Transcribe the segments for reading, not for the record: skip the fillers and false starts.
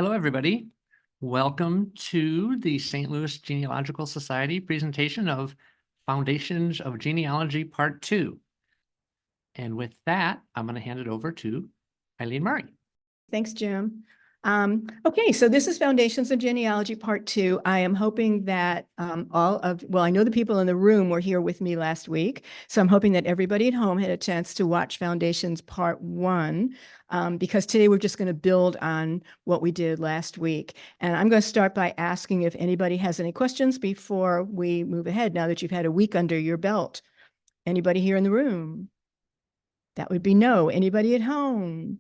Hello, everybody. Welcome to the St. Louis Genealogical Society presentation of Foundations of Genealogy Part 2. And with that, I'm going to hand it over to Eileen Murray. Thanks, Jim. Okay, so this is Foundations of Genealogy Part 2. I am hoping that I know the people in the room were here with me last week, so I'm hoping that everybody at home had a chance to watch Foundations Part 1, because today we're just going to build on what we did last week. And I'm going to start by asking if anybody has any questions before we move ahead, now that you've had a week under your belt. Anybody here in the room? That would be no. Anybody at home?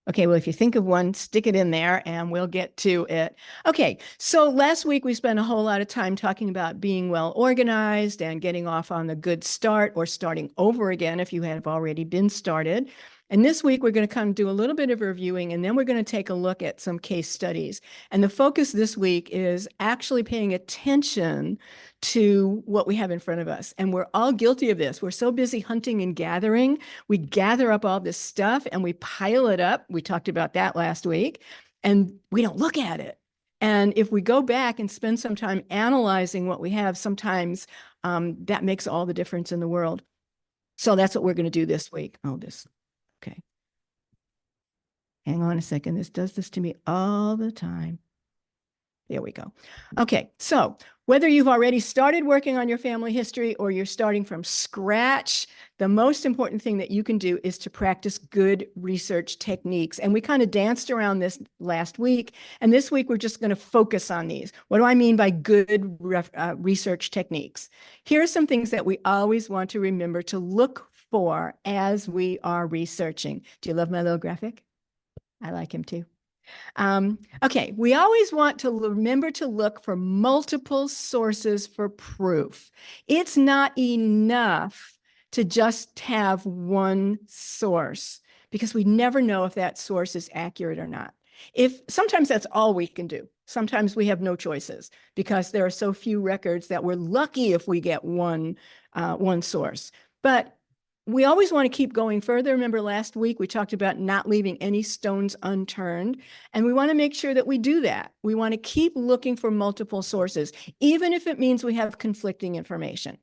Okay, well, if you think of one, stick it in there and we'll get to it. Okay, so last week we spent a whole lot of time talking about being well organized and getting off on the good start, or starting over again if you have already been started. And this week we're going to kind of do a little bit of reviewing, and then we're going to take a look at some case studies. And the focus this week is actually paying attention to what we have in front of us. And we're all guilty of this. We're so busy hunting and gathering. We gather up all this stuff and we pile it up. We talked about that last week, and we don't look at it. And if we go back and spend some time analyzing what we have, sometimes that makes all the difference in the world. So that's what we're going to do this week. Okay. Hang on a second. This does this to me all the time. There we go. Okay, so whether you've already started working on your family history or you're starting from scratch, the most important thing that you can do is to practice good research techniques. And we kind of danced around this last week, and this week we're just going to focus on these. What do I mean by good research techniques? Here are some things that we always want to remember to look for as we are researching. Do you love my little graphic? I like him too. Okay, we always want to remember to look for multiple sources for proof. It's not enough to just have one source, because we never know if that source is accurate or not. Sometimes that's all we can do. Sometimes we have no choices because there are so few records that we're lucky if we get one source. But we always want to keep going further. Remember last week we talked about not leaving any stones unturned, and we want to make sure that we do that. We want to keep looking for multiple sources, even if it means we have conflicting information.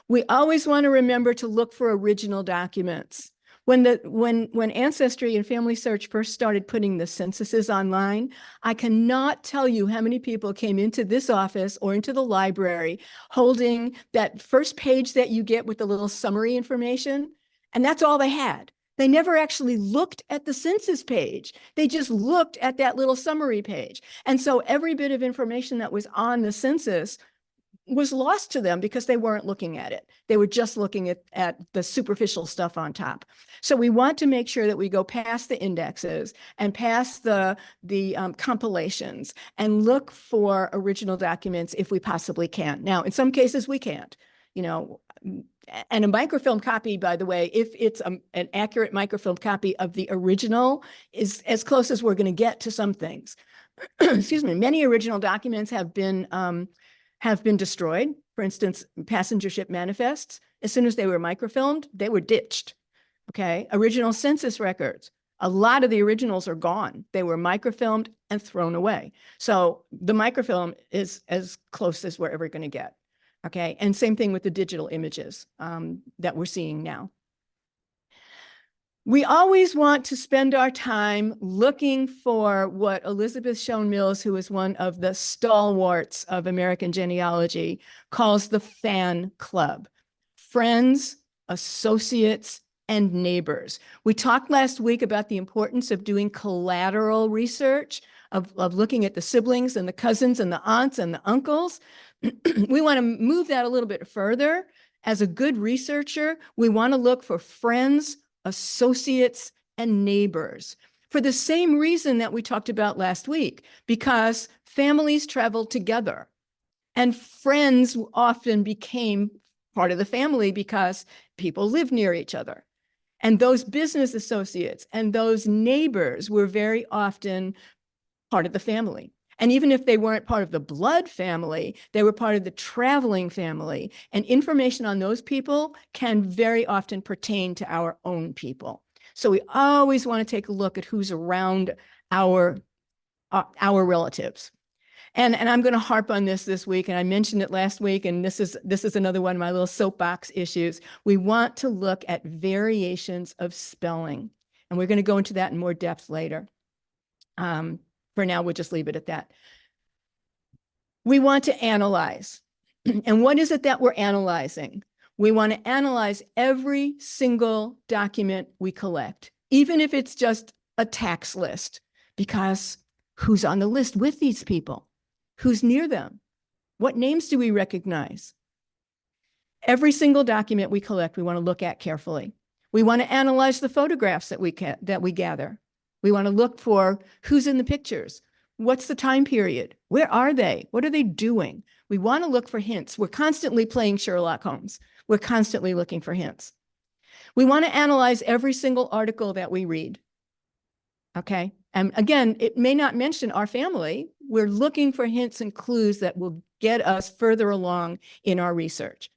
We always want to remember to look for original documents. When Ancestry and Family Search first started putting the censuses online, I cannot tell you how many people came into this office or into the library holding that first page that you get with the little summary information, and that's all they had. They never actually looked at the census page. They just looked at that little summary page. And so every bit of information that was on the census was lost to them because they weren't looking at it. They were just looking at the superficial stuff on top. So we want to make sure that we go past the indexes and past the compilations and look for original documents if we possibly can. Now, in some cases we can't, and a microfilm copy, by the way, if it's an accurate microfilm copy of the original, is as close as we're going to get to some things. Excuse me. Many original documents have been destroyed. For instance, passenger ship manifests, as soon as they were microfilmed, they were ditched. Okay, original census records, a lot of the originals are gone. They were microfilmed and thrown away. So the microfilm is as close as we're ever going to get. Okay, and same thing with the digital images that we're seeing now. We always want to spend our time looking for what Elizabeth Shown Mills, who is one of the stalwarts of American genealogy, calls the fan club: friends, associates, and neighbors. We talked last week about the importance of doing collateral research, of looking at the siblings and the cousins and the aunts and the uncles. We want to move that a little bit further. As a good researcher, we want to look for friends, associates, and neighbors, for the same reason that we talked about last week, because families traveled together and friends often became part of the family because people lived near each other. And those business associates and those neighbors were very often part of the family. And even if they weren't part of the blood family, they were part of the traveling family. And information on those people can very often pertain to our own people. So we always want to take a look at who's around our relatives. And I'm going to harp on this week, and I mentioned it last week, and this is another one of my little soapbox issues. We want to look at variations of spelling, and we're going to go into that in more depth later. For now, we'll just leave it at that. We want to analyze. And what is it that we're analyzing? We want to analyze every single document we collect, even if it's just a tax list, because who's on the list with these people? Who's near them? What names do we recognize? Every single document we collect, we want to look at carefully. We want to analyze the photographs that we gather. We want to look for who's in the pictures. What's the time period? Where are they? What are they doing? We want to look for hints. We're constantly playing Sherlock Holmes. We're constantly looking for hints. We want to analyze every single article that we read. Okay. And again, it may not mention our family. We're looking for hints and clues that will get us further along in our research.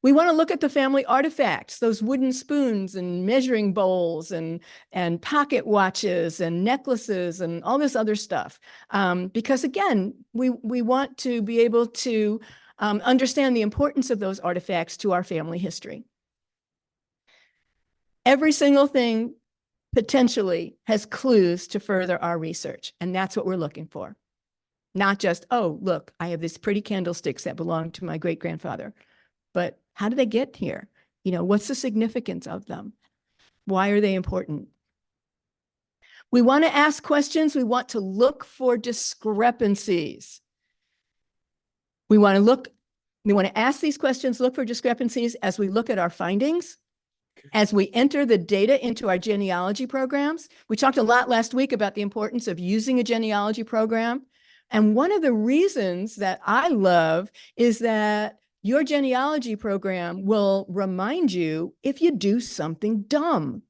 We want to look at the family artifacts, those wooden spoons and measuring bowls and pocket watches and necklaces and all this other stuff. Because again, we want to be able to understand the importance of those artifacts to our family history. Every single thing potentially has clues to further our research, and that's what we're looking for. Not just, oh, look, I have these pretty candlesticks that belong to my great-grandfather. But how did they get here? You know, what's the significance of them? Why are they important? We want to ask questions. We want to look for discrepancies. We want to ask these questions, look for discrepancies as we look at our findings, as we enter the data into our genealogy programs. We talked a lot last week about the importance of using a genealogy program. And one of the reasons that I love is that your genealogy program will remind you if you do something dumb.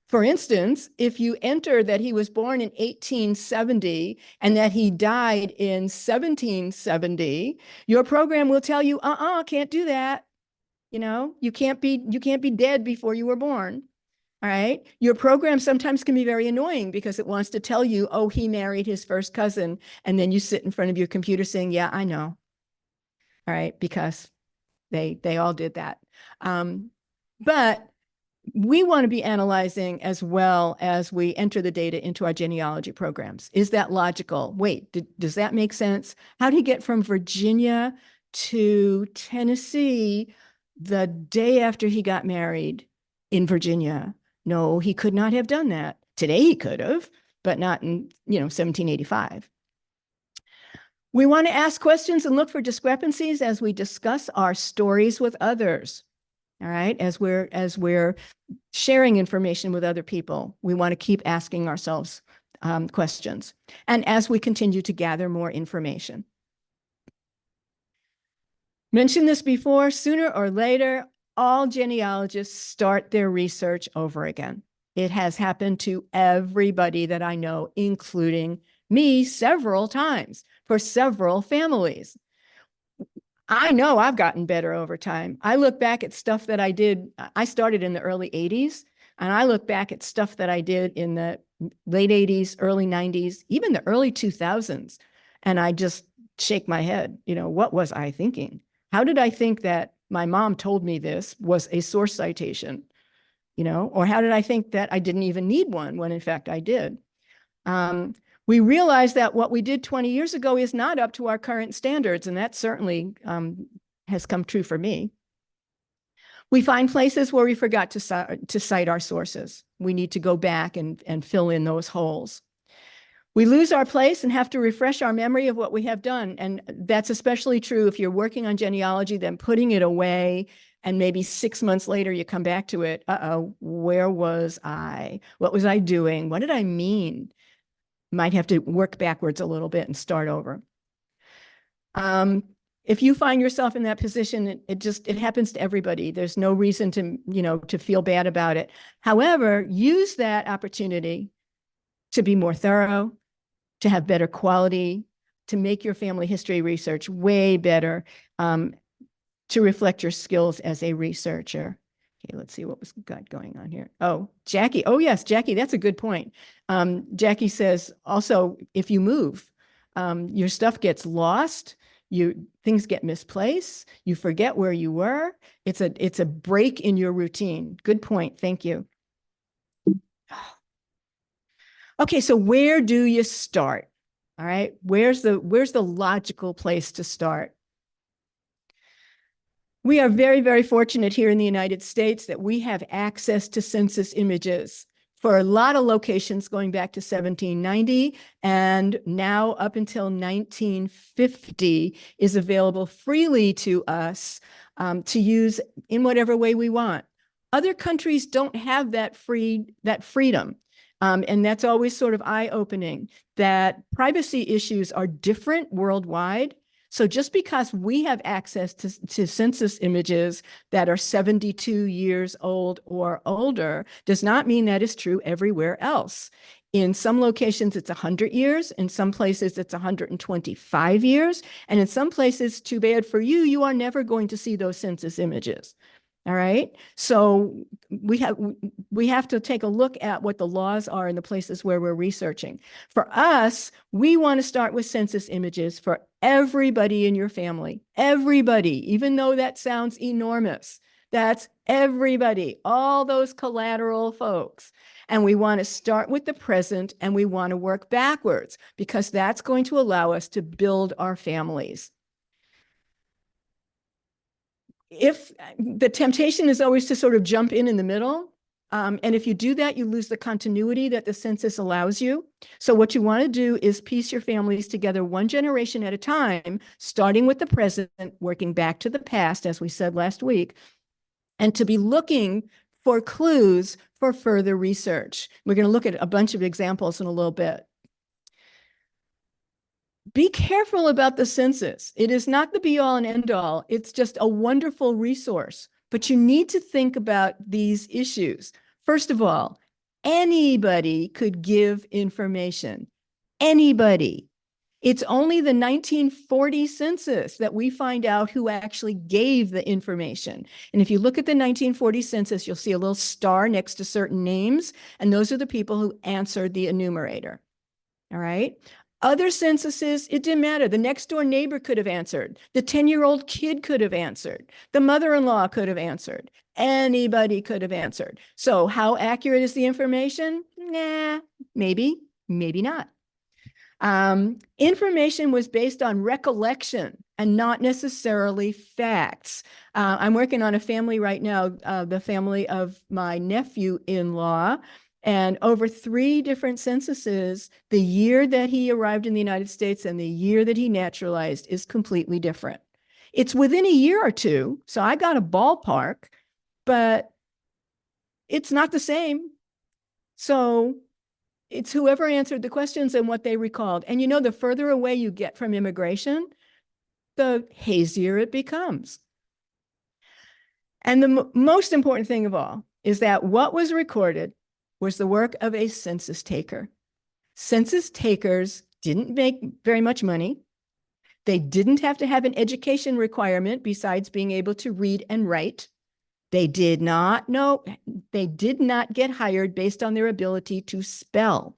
For instance, if you enter that he was born in 1870 and that he died in 1770, your program will tell you, can't do that. You know, you can't be dead before you were born. All right. Your program sometimes can be very annoying because it wants to tell you, oh, he married his first cousin. And then you sit in front of your computer saying, yeah, I know. All right. Because they all did that. But we want to be analyzing as well as we enter the data into our genealogy programs. Is that logical? Wait, does that make sense? How did he get from Virginia to Tennessee the day after he got married in Virginia? No, he could not have done that. Today he could have, but not in, 1785. We want to ask questions and look for discrepancies as we discuss our stories with others. All right, as we're sharing information with other people, we want to keep asking ourselves questions. And as we continue to gather more information. Mentioned this before, sooner or later, all genealogists start their research over again. It has happened to everybody that I know, including me, several times for several families. I know I've gotten better over time. I look back at stuff that I did. I started in the early 80s, and I look back at stuff that I did in the late 80s, early 90s, even the early 2000s. And I just shake my head. What was I thinking? How did I think that my mom told me this was a source citation? Or how did I think that I didn't even need one when in fact I did? We realize that what we did 20 years ago is not up to our current standards, and that certainly has come true for me. We find places where we forgot to cite our sources. We need to go back and fill in those holes. We lose our place and have to refresh our memory of what we have done, and that's especially true if you're working on genealogy, then putting it away, and maybe 6 months later you come back to it. Where was I? What was I doing? What did I mean? Might have to work backwards a little bit and start over. If you find yourself in that position, it happens to everybody. There's no reason to feel bad about it. However, use that opportunity to be more thorough, to have better quality, to make your family history research way better, to reflect your skills as a researcher. Okay, let's see what was got going on here. Oh, Jackie. Oh, yes, Jackie, that's a good point. Jackie says also, if you move, your stuff gets lost, things get misplaced, you forget where you were. It's a break in your routine. Good point. Thank you. Okay, so where do you start? All right, where's the logical place to start? We are very, very fortunate here in the United States that we have access to census images for a lot of locations going back to 1790 and now up until 1950 is available freely to us to use in whatever way we want. Other countries don't have that freedom. And that's always sort of eye-opening that privacy issues are different worldwide. So just because we have access to census images that are 72 years old or older does not mean that is true everywhere else. In some locations, it's 100 years. In some places, it's 125 years. And in some places, too bad for you, you are never going to see those census images. All right. So we have to take a look at what the laws are in the places where we're researching. For us, we want to start with census images for everybody in your family. Everybody, even though that sounds enormous, that's everybody, all those collateral folks. And we want to start with the present and we want to work backwards because that's going to allow us to build our families. If the temptation is always to sort of jump in the middle, and if you do that, you lose the continuity that the census allows you. So what you want to do is piece your families together one generation at a time, starting with the present, working back to the past, as we said last week, and to be looking for clues for further research. We're going to look at a bunch of examples in a little bit. Be careful about the census. It is not the be all and end all. It's just a wonderful resource, but you need to think about these issues. First of all, anybody could give information. Anybody. It's only the 1940 census that we find out who actually gave the information. And if you look at the 1940 census, you'll see a little star next to certain names, and those are the people who answered the enumerator. All right. Other censuses, it didn't matter. The next door neighbor could have answered. The 10-year-old kid could have answered. The mother-in-law could have answered. Anybody could have answered. So how accurate is the information? Nah, maybe, maybe not. Information was based on recollection and not necessarily facts. I'm working on a family right now, the family of my nephew-in-law. And over 3 different censuses, the year that he arrived in the United States and the year that he naturalized is completely different. It's within a year or two, so I got a ballpark, but it's not the same. So it's whoever answered the questions and what they recalled. And you know, the further away you get from immigration, the hazier it becomes. And the most important thing of all is that what was recorded was the work of a census taker. Census takers didn't make very much money. They didn't have to have an education requirement besides being able to read and write. They did not get hired based on their ability to spell.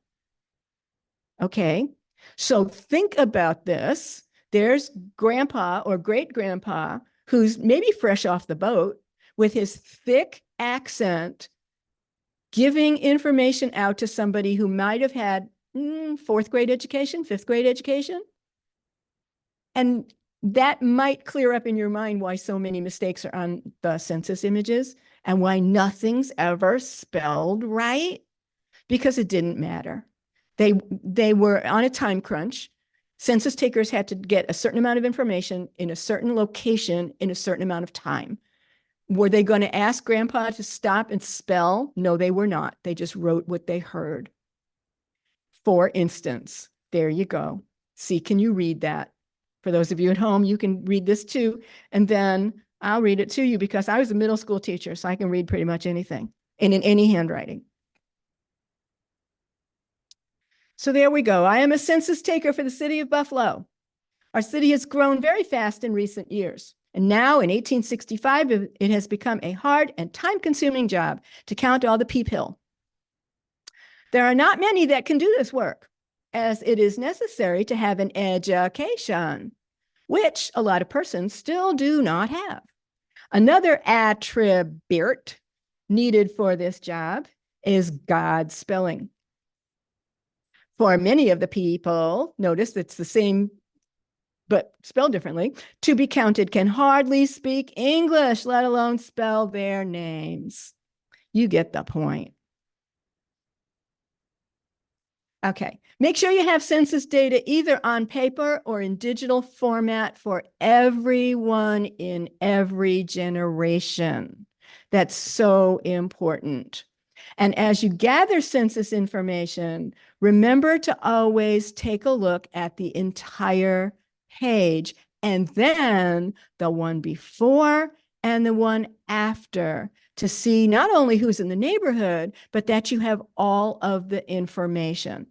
Okay, so think about this. There's grandpa or great grandpa who's maybe fresh off the boat with his thick accent giving information out to somebody who might have had 4th grade education, 5th grade education. And that might clear up in your mind why so many mistakes are on the census images and why nothing's ever spelled right, because it didn't matter. They were on a time crunch. Census takers had to get a certain amount of information in a certain location in a certain amount of time. Were they going to ask grandpa to stop and spell? No, they were not. They just wrote what they heard. For instance, there you go. See, can you read that? For those of you at home, you can read this too. And then I'll read it to you because I was a middle school teacher, so I can read pretty much anything and in any handwriting. So there we go. I am a census taker for the city of Buffalo. Our city has grown very fast in recent years. And now in 1865, it has become a hard and time-consuming job to count all the people. There are not many that can do this work, as it is necessary to have an education, which a lot of persons still do not have. Another attribute needed for this job is God's spelling. For many of the people, notice it's the same but spelled differently, to be counted can hardly speak English, let alone spell their names. You get the point. Okay, make sure you have census data either on paper or in digital format for everyone in every generation. That's so important. And as you gather census information, remember to always take a look at the entire page and then the one before and the one after to see not only who's in the neighborhood, but that you have all of the information.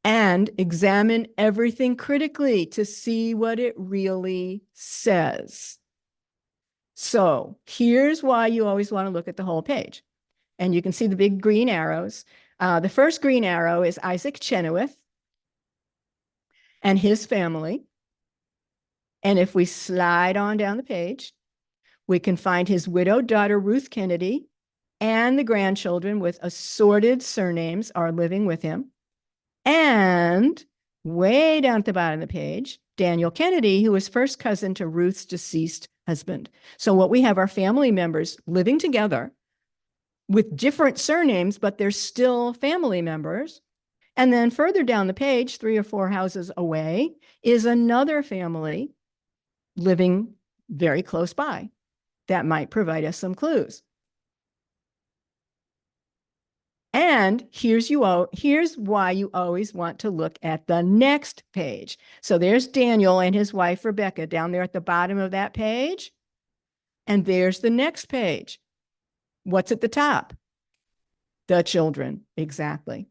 And examine everything critically to see what it really says. So here's why you always want to look at the whole page. And you can see the big green arrows. The first green arrow is Isaac Chenoweth and his family. And if we slide on down the page, we can find his widowed daughter, Ruth Kennedy, and the grandchildren with assorted surnames are living with him. And way down at the bottom of the page, Daniel Kennedy, who was first cousin to Ruth's deceased husband. So what we have are family members living together with different surnames, but they're still family members. And then further down the page, 3 or 4 houses away, is another family living very close by. That might provide us some clues. And here's why you always want to look at the next page. So there's Daniel and his wife, Rebecca, down there at the bottom of that page. And there's the next page. What's at the top? The children, exactly.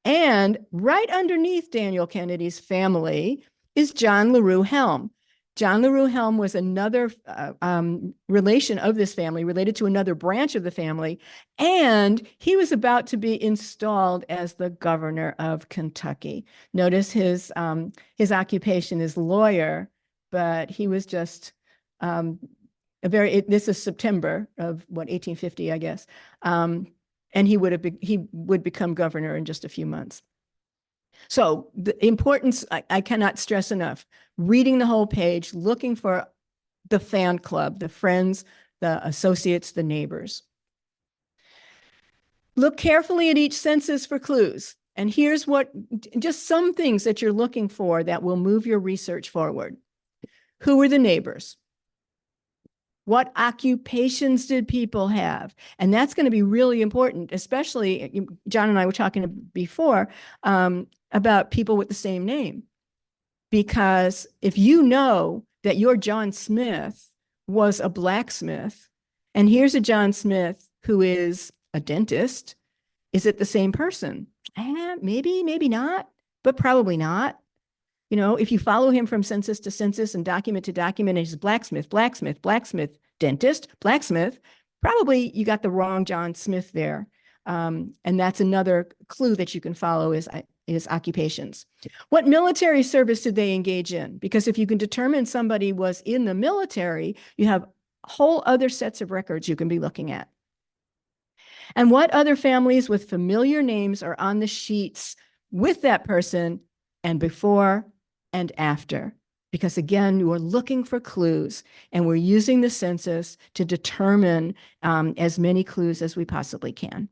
And right underneath Daniel Kennedy's family is John LaRue Helm. John LaRue Helm was another relation of this family, related to another branch of the family, and he was about to be installed as the governor of Kentucky. Notice his occupation is lawyer, but he was just this is September of 1850, I guess, and he would become governor in just a few months. So the importance, I cannot stress enough, reading the whole page, looking for the fan club, the friends, the associates, the neighbors. Look carefully at each census for clues. And here's just some things that you're looking for that will move your research forward. Who were the neighbors? What occupations did people have? And that's going to be really important, especially, John and I were talking before about people with the same name. Because if you know that your John Smith was a blacksmith, and here's a John Smith who is a dentist, is it the same person? Maybe, maybe not, but probably not. You know, if you follow him from census to census and document to document, and he's blacksmith, blacksmith, blacksmith, dentist, blacksmith, probably you got the wrong John Smith there. And that's another clue that you can follow is occupations. What military service did they engage in? Because if you can determine somebody was in the military, you have whole other sets of records you can be looking at. And what other families with familiar names are on the sheets with that person and before and after? Because again, we're looking for clues and we're using the census to determine as many clues as we possibly can.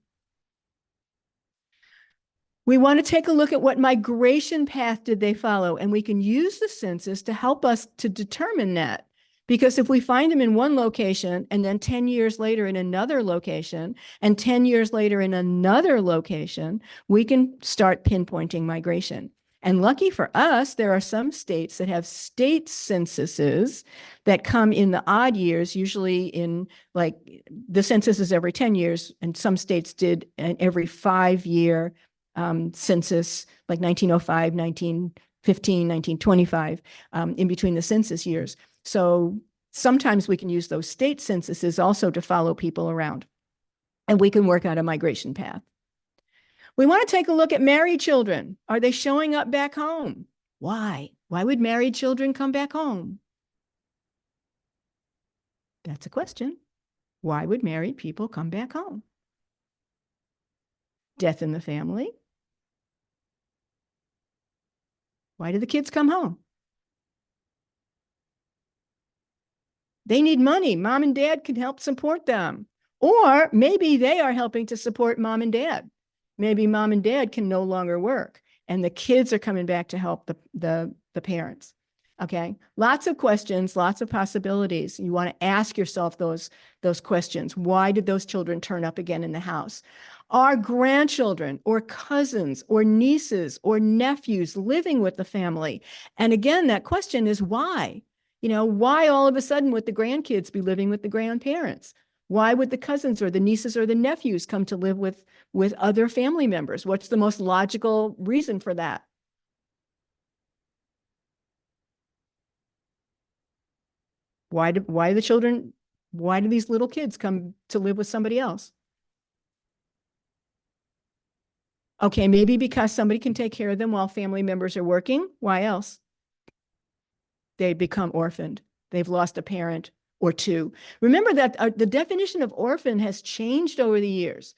We want to take a look at what migration path did they follow, and we can use the census to help us to determine that. Because if we find them in one location and then 10 years later in another location and 10 years later in another location, we can start pinpointing migration. And lucky for us, there are some states that have state censuses that come in the odd years, usually in like the census is every 10 years, and some states did an every 5-year census, like 1905, 1915, 1925, in between the census years. So sometimes we can use those state censuses also to follow people around, and we can work out a migration path. We want to take a look at married children. Are they showing up back home? Why? Why would married children come back home? That's a question. Why would married people come back home? Death in the family. Why do the kids come home? They need money. Mom and dad can help support them. Or maybe they are helping to support mom and dad. Maybe mom and dad can no longer work and the kids are coming back to help the parents. Okay, lots of questions, lots of possibilities. You want to ask yourself those questions. Why did those children turn up again in the house? Are grandchildren or cousins or nieces or nephews living with the family? And again, that question is why? You know, why all of a sudden would the grandkids be living with the grandparents? Why would the cousins or the nieces or the nephews come to live with other family members? What's the most logical reason for that? Why do these little kids come to live with somebody else? Okay, maybe because somebody can take care of them while family members are working. Why else? They become orphaned. They've lost a parent or two. Remember that the definition of orphan has changed over the years.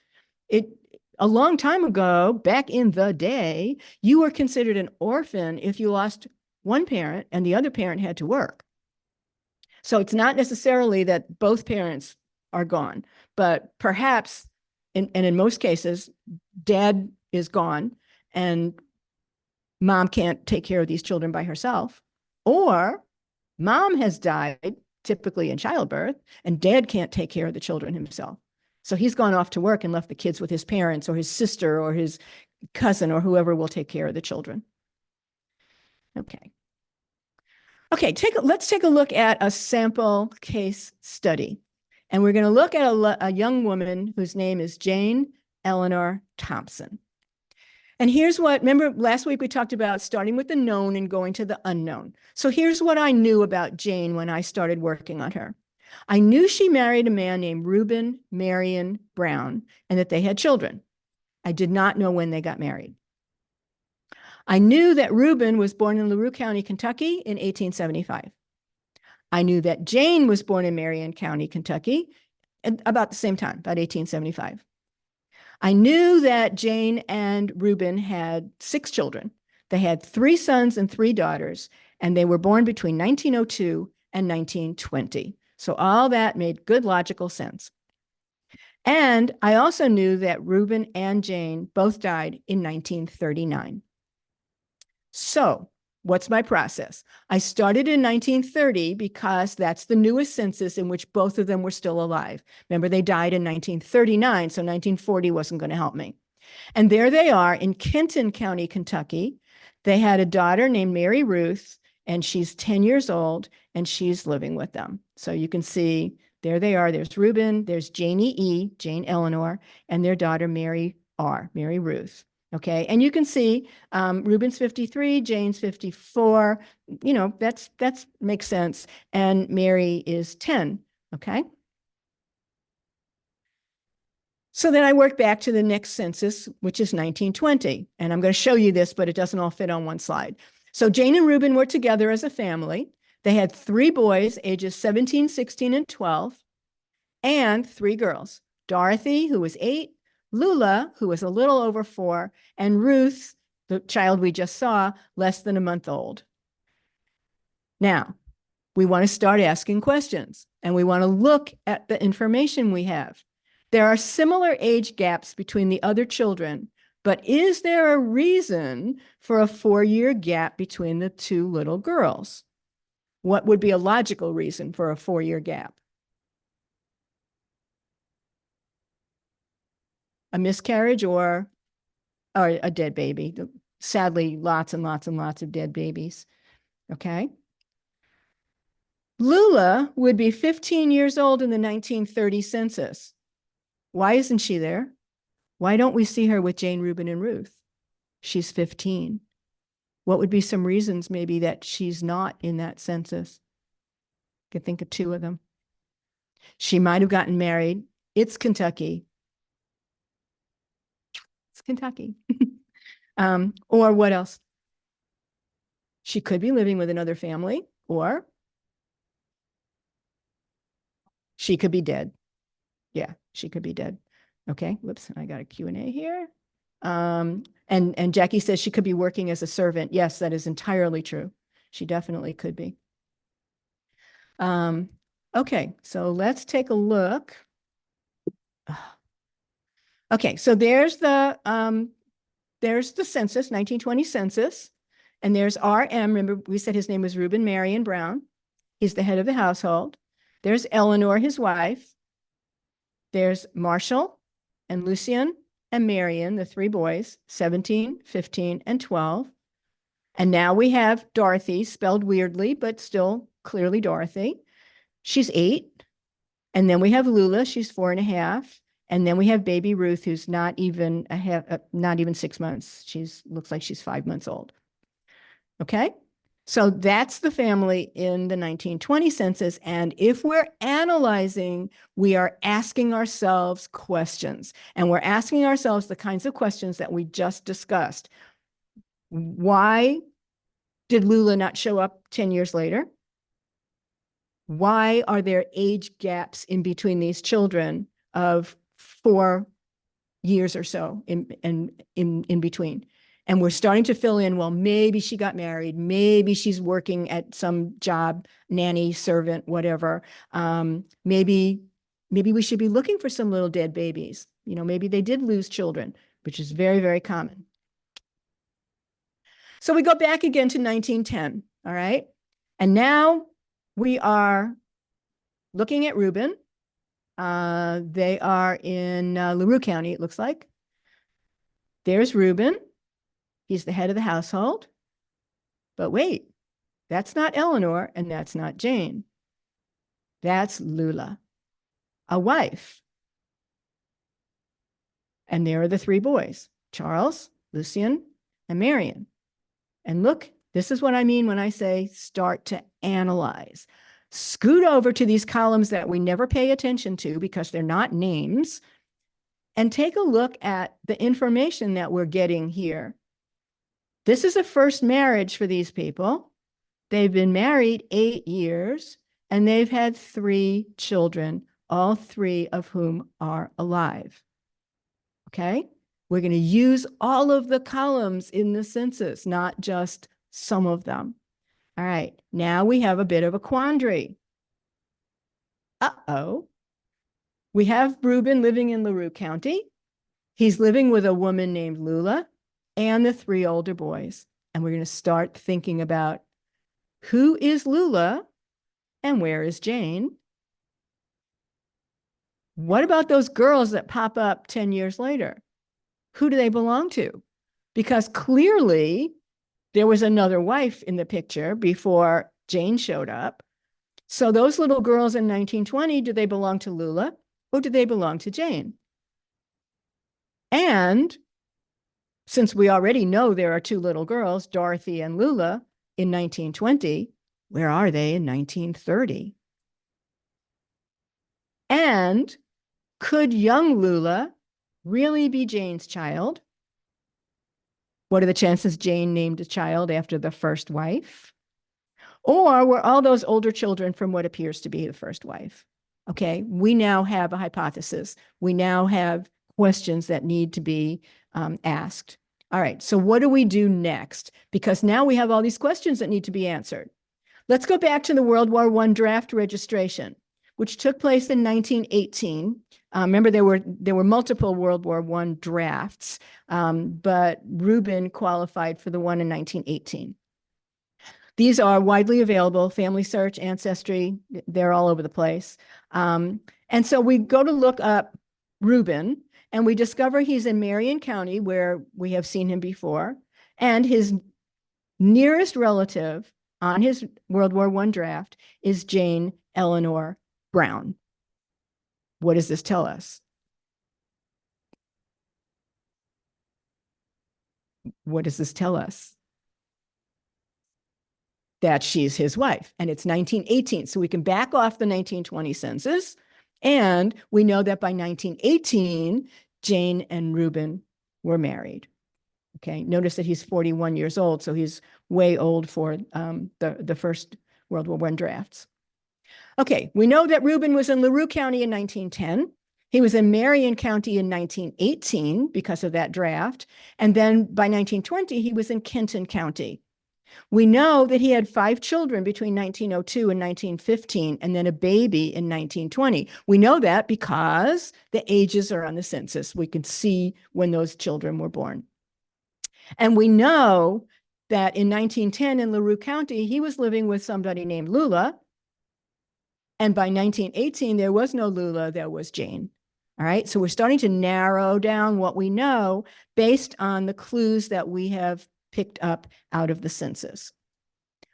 A long time ago, back in the day, you were considered an orphan if you lost one parent and the other parent had to work. So it's not necessarily that both parents are gone, but perhaps, and in most cases, dad is gone and mom can't take care of these children by herself, or mom has died, typically in childbirth, and dad can't take care of the children himself. So he's gone off to work and left the kids with his parents or his sister or his cousin or whoever will take care of the children. Okay. Okay, let's take a look at a sample case study. And we're going to look at a young woman whose name is Jane Eleanor Thompson. And here's what, remember last week we talked about starting with the known and going to the unknown. So here's what I knew about Jane when I started working on her. I knew she married a man named Reuben Marion Brown and that they had children. I did not know when they got married. I knew that Reuben was born in LaRue County, Kentucky in 1875. I knew that Jane was born in Marion County, Kentucky at about the same time, about 1875. I knew that Jane and Reuben had 6 children. They had 3 sons and 3 daughters, and they were born between 1902 and 1920. So all that made good logical sense. And I also knew that Reuben and Jane both died in 1939. So what's my process? I started in 1930 because that's the newest census in which both of them were still alive. Remember, they died in 1939, so 1940 wasn't going to help me. And there they are in Kenton County, Kentucky. They had a daughter named Mary Ruth, and she's 10 years old, and she's living with them. So you can see, there they are. There's Reuben, there's Janie E., Jane Eleanor, and their daughter Mary R., Mary Ruth. Okay, and you can see Reuben's 53, Jane's 54. You know, that's makes sense. And Mary is 10. Okay. So then I work back to the next census, which is 1920. And I'm going to show you this, but it doesn't all fit on one slide. So Jane and Reuben were together as a family. They had 3 boys, ages 17, 16, and 12, and 3 girls. Dorothy, who was 8, Lula, who was a little over 4, and Ruth, the child we just saw, less than a month old. Now, we want to start asking questions, and we want to look at the information we have. There are similar age gaps between the other children, but is there a reason for a 4-year gap between the 2 little girls? What would be a logical reason for a 4-year gap? A miscarriage or a dead baby. Sadly, lots and lots and lots of dead babies. Okay. Lula would be 15 years old in the 1930 census. Why isn't she there? Why don't we see her with Jane, Reuben, and Ruth? She's 15. What would be some reasons maybe that she's not in that census? Could think of two of them. She might have gotten married. It's Kentucky. It's Kentucky. Or what else? She could be living with another family, or she could be dead. Yeah, she could be dead. Okay, whoops, I got a Q&A here. And Jackie says she could be working as a servant. Yes, that is entirely true. She definitely could be. Okay, so let's take a look. Okay, so there's the census, 1920 census, and there's RM. Remember, we said his name was Reuben Marion Brown. He's the head of the household. There's Eleanor, his wife. There's Marshall and Lucian and Marion, the three boys, 17, 15, and 12. And now we have Dorothy, spelled weirdly, but still clearly Dorothy. She's 8. And then we have Lula, she's 4.5. And then we have baby Ruth, who's not even 6 months. Looks like she's 5 months old. Okay, so that's the family in the 1920 census. And if we're analyzing, we are asking ourselves questions. And we're asking ourselves the kinds of questions that we just discussed. Why did Lula not show up 10 years later? Why are there age gaps in between these children of 4 years or so in between? And we're starting to fill in, well, maybe she got married, maybe she's working at some job, nanny, servant, whatever. Maybe we should be looking for some little dead babies. You know, maybe they did lose children, which is very, very common. So we go back again to 1910, all right? And now we are looking at Reuben. They are in LaRue County, it looks like. There's Reuben. He's the head of the household. But wait, that's not Eleanor and that's not Jane. That's Lula, a wife. And there are the 3 boys, Charles, Lucian, and Marion. And look, this is what I mean when I say start to analyze. Scoot over to these columns that we never pay attention to because they're not names, and take a look at the information that we're getting here. This is a first marriage for these people. They've been married 8 years, and they've had 3 children, all 3 of whom are alive. Okay? We're going to use all of the columns in the census, not just some of them. All right, now we have a bit of a quandary. Uh-oh. We have Reuben living in LaRue County. He's living with a woman named Lula and the 3 older boys. And we're going to start thinking about who is Lula and where is Jane? What about those girls that pop up 10 years later? Who do they belong to? Because clearly there was another wife in the picture before Jane showed up. So those little girls in 1920, do they belong to Lula or do they belong to Jane? And since we already know there are 2 little girls, Dorothy and Lula, in 1920, where are they in 1930? And could young Lula really be Jane's child? What are the chances Jane named a child after the first wife? Or were all those older children from what appears to be the first wife? Okay, we now have a hypothesis. We now have questions that need to be asked. All right, so what do we do next? Because now we have all these questions that need to be answered. Let's go back to the World War I draft registration, which took place in 1918. Remember, there were multiple World War I drafts, but Reuben qualified for the one in 1918. These are widely available, Family Search, Ancestry, they're all over the place. And so we go to look up Reuben, and we discover he's in Marion County, where we have seen him before, and his nearest relative on his World War I draft is Jane Eleanor Brown. What does this tell us? What does this tell us? that she's his wife, and it's 1918. So we can back off the 1920 census. And we know that by 1918, Jane and Reuben were married. Okay, notice that he's 41 years old, so he's way old for the first World War I drafts. Okay, we know that Reuben was in LaRue County in 1910. He was in Marion County in 1918 because of that draft. And then by 1920, he was in Kenton County. We know that he had 5 children between 1902 and 1915, and then a baby in 1920. We know that because the ages are on the census. We can see when those children were born. And we know that in 1910 in LaRue County, he was living with somebody named Lula. And by 1918, there was no Lula, there was Jane. All right, so we're starting to narrow down what we know based on the clues that we have picked up out of the census.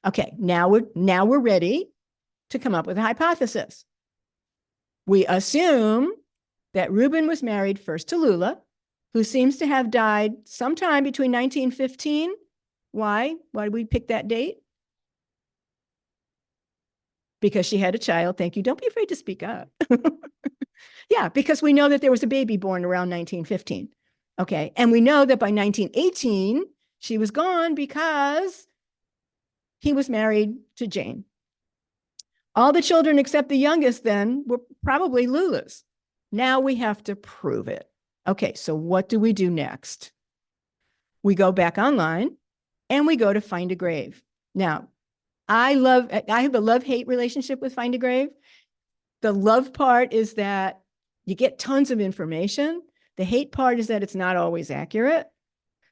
Okay, now we're ready to come up with a hypothesis. We assume that Reuben was married first to Lula, who seems to have died sometime between 1915. Why? Why did we pick that date? Because she had a child. Thank you. Don't be afraid to speak up. Yeah, because we know that there was a baby born around 1915. Okay, and we know that by 1918, she was gone because he was married to Jane. All the children except the youngest then were probably Lula's. Now we have to prove it. Okay, so what do we do next? We go back online and we go to Find a Grave. Now, I have a love-hate relationship with Find a Grave. The love part is that you get tons of information. The hate part is that it's not always accurate.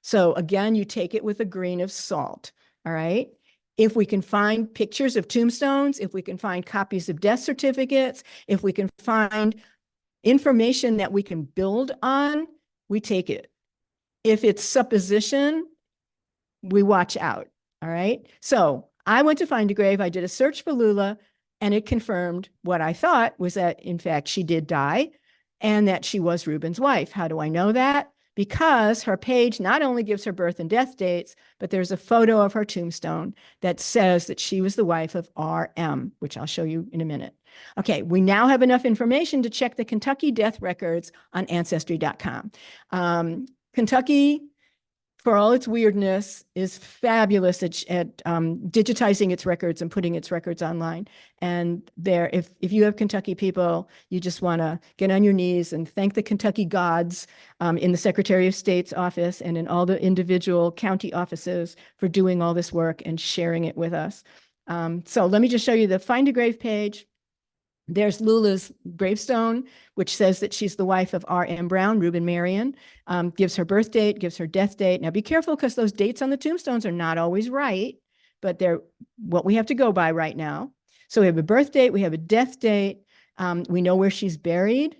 So again, you take it with a grain of salt, all right? If we can find pictures of tombstones, if we can find copies of death certificates, if we can find information that we can build on, we take it. If it's supposition, we watch out, all right? So I went to Find a Grave. I did a search for Lula, and it confirmed what I thought was that, in fact, she did die and that she was Reuben's wife. How do I know that? Because her page not only gives her birth and death dates, but there's a photo of her tombstone that says that she was the wife of R.M., which I'll show you in a minute. Okay, we now have enough information to check the Kentucky death records on Ancestry.com. Kentucky, for all its weirdness, is fabulous at digitizing its records and putting its records online. And there, if you have Kentucky people, you just want to get on your knees and thank the Kentucky gods in the Secretary of State's office and in all the individual county offices for doing all this work and sharing it with us. So let me just show you the Find a Grave page. There's Lula's gravestone, which says that she's the wife of R.M. Brown, Reuben Marion, gives her birth date, gives her death date. Now be careful because those dates on the tombstones are not always right, but they're what we have to go by right now. So we have a birth date, we have a death date, we know where she's buried,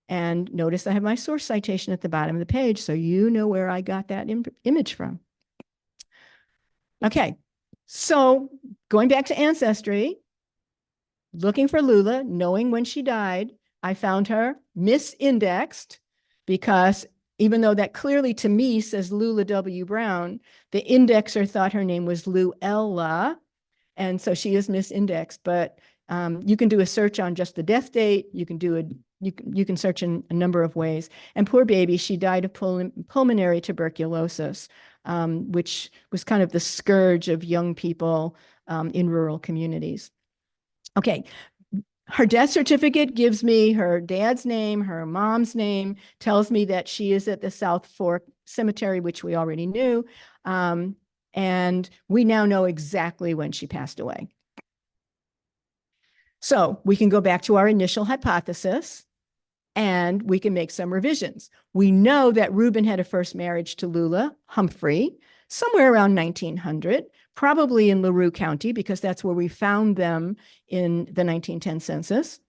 and notice I have my source citation at the bottom of the page, so you know where I got that image from. Okay, so going back to Ancestry, looking for Lula, knowing when she died, I found her misindexed because even though that clearly to me says Lula W. Brown, the indexer thought her name was Luella, and so she is misindexed. But you can do a search on just the death date. You can search in a number of ways. And poor baby, she died of pulmonary tuberculosis, which was kind of the scourge of young people in rural communities. Okay, her death certificate gives me her dad's name, her mom's name, tells me that she is at the South Fork Cemetery, which we already knew. And we now know exactly when she passed away. So we can go back to our initial hypothesis and we can make some revisions. We know that Reuben had a first marriage to Lula Humphrey somewhere around 1900. Probably in LaRue County, because that's where we found them in the 1910 census.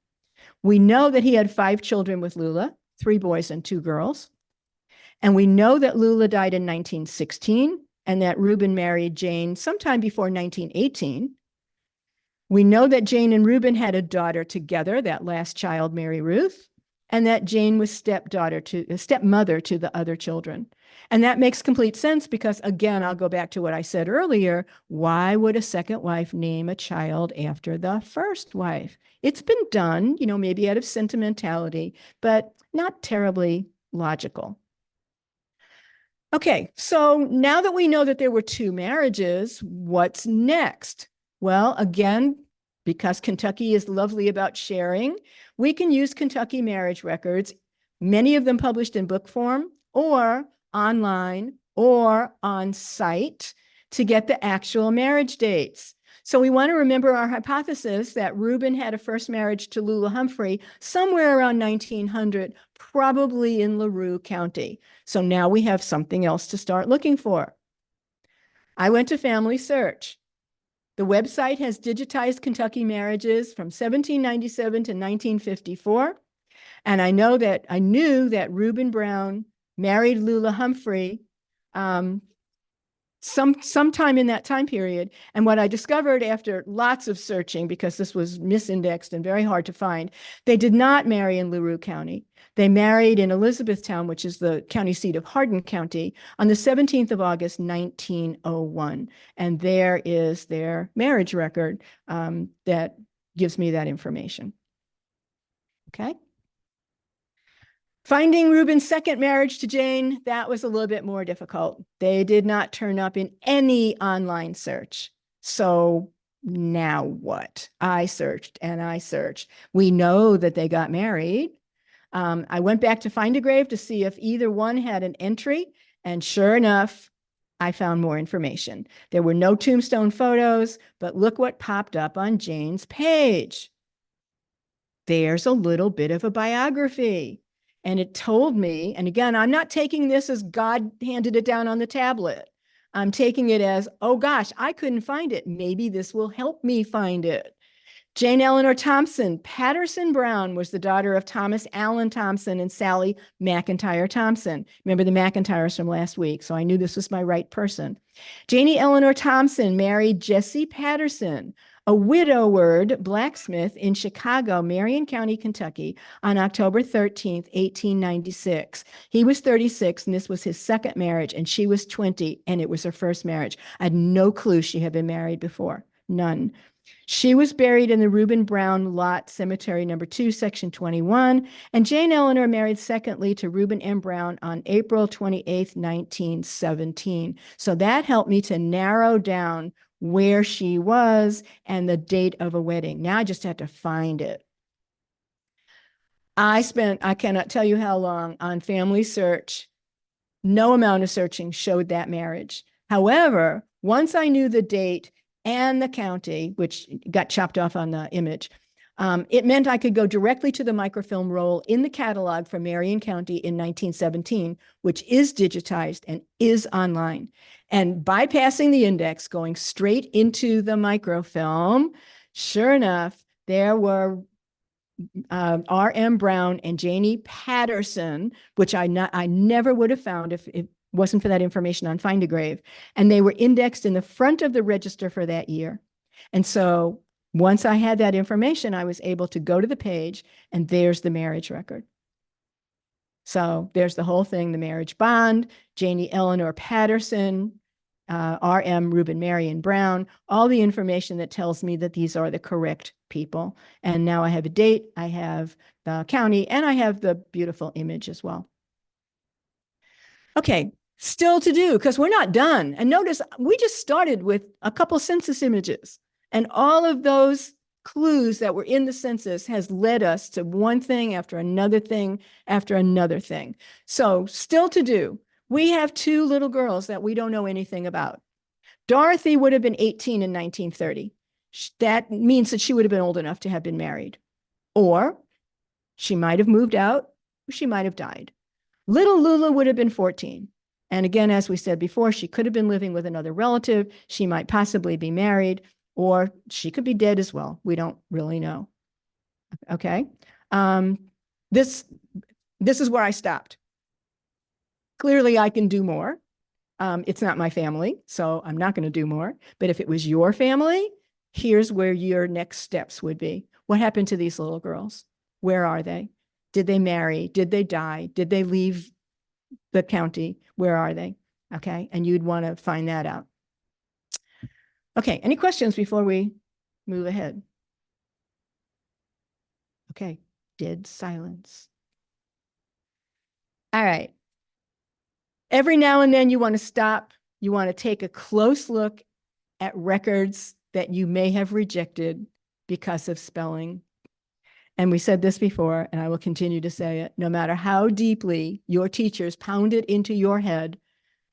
We know that he had 5 children with Lula, 3 boys and 2 girls. And we know that Lula died in 1916 and that Reuben married Jane sometime before 1918. We know that Jane and Reuben had a daughter together, that last child, Mary Ruth. and that Jane was stepmother to the other children. And that makes complete sense because, again, I'll go back to what I said earlier. Why would a second wife name a child after the first wife? It's been done, maybe out of sentimentality, but not terribly logical. Okay, so now that we know that there were 2 marriages, what's next? Well, again, because Kentucky is lovely about sharing, we can use Kentucky marriage records, many of them published in book form or online or on site, to get the actual marriage dates. So we want to remember our hypothesis that Reuben had a first marriage to Lula Humphrey somewhere around 1900, probably in LaRue County. So now we have something else to start looking for. I went to Family Search. The website has digitized Kentucky marriages from 1797 to 1954. And I knew that Reuben Brown married Lula Humphrey sometime in that time period. And what I discovered after lots of searching, because this was misindexed and very hard to find, they did not marry in LaRue County. They married in Elizabethtown, which is the county seat of Hardin County, on the 17th of August, 1901. And there is their marriage record that gives me that information. Okay. Finding Reuben's second marriage to Jane, that was a little bit more difficult. They did not turn up in any online search. So now what? I searched and I searched. We know that they got married. I went back to Find a Grave to see if either one had an entry. And sure enough, I found more information. There were no tombstone photos, but look what popped up on Jane's page. There's a little bit of a biography. And it told me, and again, I'm not taking this as God handed it down on the tablet. I'm taking it as, oh gosh, I couldn't find it. Maybe this will help me find it. Jane Eleanor Thompson, Patterson Brown, was the daughter of Thomas Allen Thompson and Sally McIntyre Thompson. Remember the McIntyres from last week, so I knew this was my right person. Janie Eleanor Thompson married Jesse Patterson, a widowed blacksmith in Chicago, Marion County, Kentucky, on October 13th, 1896. He was 36, and this was his second marriage, and she was 20, and it was her first marriage. I had no clue she had been married before, none. She was buried in the Reuben Brown Lot Cemetery No. 2, Section 21, and Jane Eleanor married secondly to Reuben M. Brown on April 28th, 1917. So that helped me to narrow down where she was and the date of a wedding. Now I just had to find it. I cannot tell you how long on Family Search. No amount of searching showed that marriage. However, once I knew the date and the county, which got chopped off on the image, it meant I could go directly to the microfilm roll in the catalog for Marion County in 1917, which is digitized and is online. And bypassing the index, going straight into the microfilm, sure enough, there were R.M. Brown and Janie Patterson, which I never would have found if it wasn't for that information on Find a Grave. And they were indexed in the front of the register for that year. And so once I had that information, I was able to go to the page, and there's the marriage record. So there's the whole thing, the marriage bond, Janie Eleanor Patterson, R.M. Reuben Marion Brown, all the information that tells me that these are the correct people. And now I have a date, I have the county, and I have the beautiful image as well. Okay, still to do, because we're not done. And notice we just started with a couple census images, and all of those clues that were in the census has led us to one thing after another thing after another thing. So still to do. We have 2 little girls that we don't know anything about. Dorothy would have been 18 in 1930. That means that she would have been old enough to have been married. Or she might have moved out, or she might have died. Little Lula would have been 14. And again, as we said before, she could have been living with another relative. She might possibly be married, or she could be dead as well. We don't really know. Okay. This is where I stopped. Clearly, I can do more. It's not my family, so I'm not going to do more. But if it was your family, here's where your next steps would be. What happened to these little girls? Where are they? Did they marry? Did they die? Did they leave the county? Where are they? Okay. And you'd want to find that out. Okay. Any questions before we move ahead? Okay. Dead silence. All right. Every now and then you want to stop. You want to take a close look at records that you may have rejected because of spelling. And we said this before, and I will continue to say it, no matter how deeply your teachers pounded into your head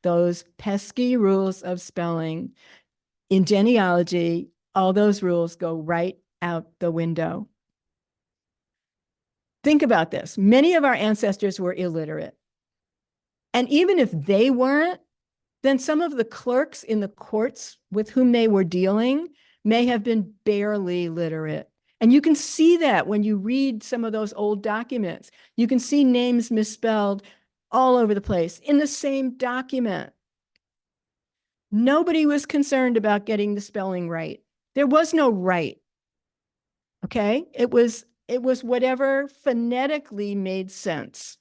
those pesky rules of spelling, in genealogy, all those rules go right out the window. Think about this. Many of our ancestors were illiterate. And even if they weren't, then some of the clerks in the courts with whom they were dealing may have been barely literate. And you can see that when you read some of those old documents. You can see names misspelled all over the place in the same document. Nobody was concerned about getting the spelling right. There was no right. Okay? It was whatever phonetically made sense.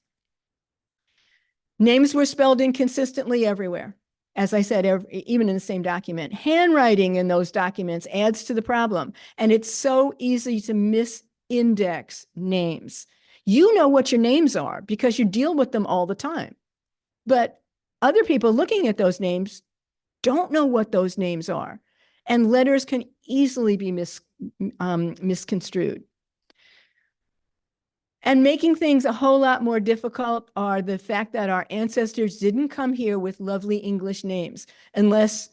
Names were spelled inconsistently everywhere. As I said, even in the same document. Handwriting in those documents adds to the problem. And it's so easy to misindex names. You know what your names are because you deal with them all the time. But other people looking at those names don't know what those names are. And letters can easily be misconstrued. And making things a whole lot more difficult are the fact that our ancestors didn't come here with lovely English names unless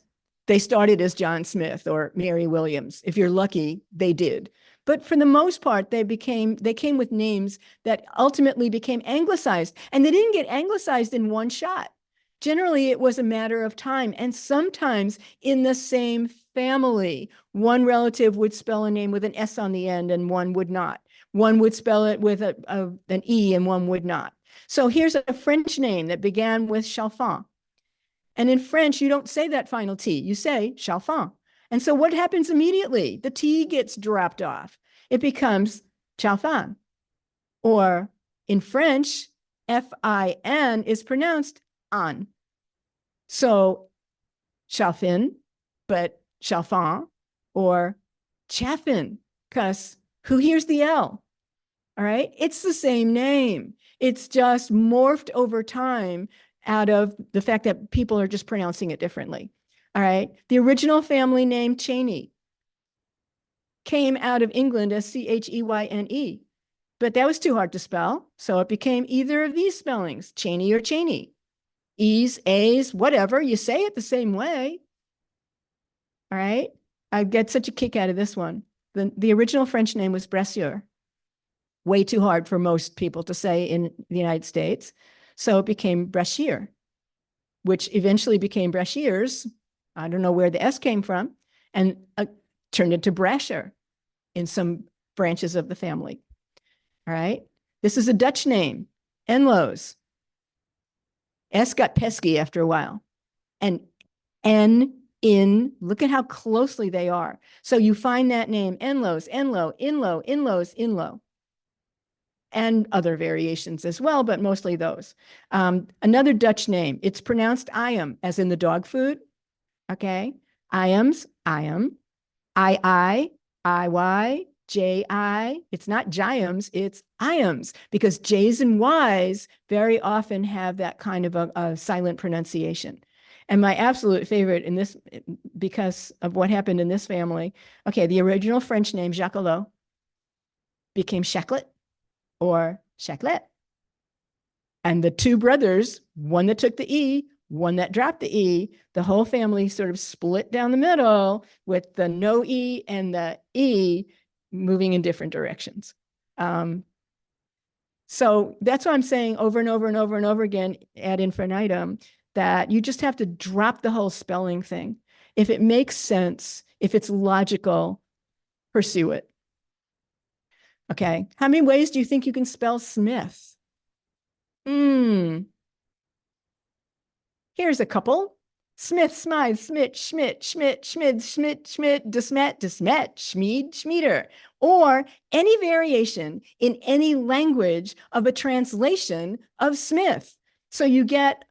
they started as John Smith or Mary Williams. If you're lucky, they did. But for the most part, they came with names that ultimately became anglicized. And they didn't get anglicized in one shot. Generally, it was a matter of time. And sometimes in the same family, one relative would spell a name with an S on the end and one would not. One would spell it with an E and one would not. So here's a French name that began with Chalfant. And in French, you don't say that final T, you say Chalfant. And so what happens immediately? The T gets dropped off. It becomes Chalfant. Or in French, F-I-N is pronounced an. So Chalfin, but Chalfant, or Chaffin, because who hears the L? All right. It's the same name. It's just morphed over time out of the fact that people are just pronouncing it differently. All right. The original family name Cheney came out of England as C-H-E-Y-N-E, but that was too hard to spell. So it became either of these spellings, Cheney or Cheney. E's, A's, whatever. You say it the same way. All right. I get such a kick out of this one. The original French name was Brassieur. Way too hard for most people to say in the United States. So it became Brashear, which eventually became Brashears. I don't know where the S came from, and turned into Brasher in some branches of the family. All right. This is a Dutch name, Enloes. S got pesky after a while. And N, in, look at how closely they are. So you find that name, Enloes, Enlo, Inlo, Inlos, Inlo. And other variations as well, but mostly those. Another Dutch name, it's pronounced Iam, as in the dog food. Okay. Iams, Iam, I, J-I. It's not Jiams, it's Iams, because J's and Y's very often have that kind of a silent pronunciation. And my absolute favorite in this, because of what happened in this family, okay, the original French name, Jacquelot, became Chaclet or Chaclet. And the two brothers, one that took the E, one that dropped the E, the whole family sort of split down the middle with the no E and the E moving in different directions. So that's why I'm saying over and over and over and over again ad infinitum that you just have to drop the whole spelling thing. If it makes sense, if it's logical, pursue it. Okay. How many ways do you think you can spell Smith? Here's a couple. Smith, Smythe, Smith, Schmidt, Schmidt, Schmid, Schmidt, Schmidt, Desmet, Desmet, Schmied, Schmieder, or any variation in any language of a translation of Smith. So you get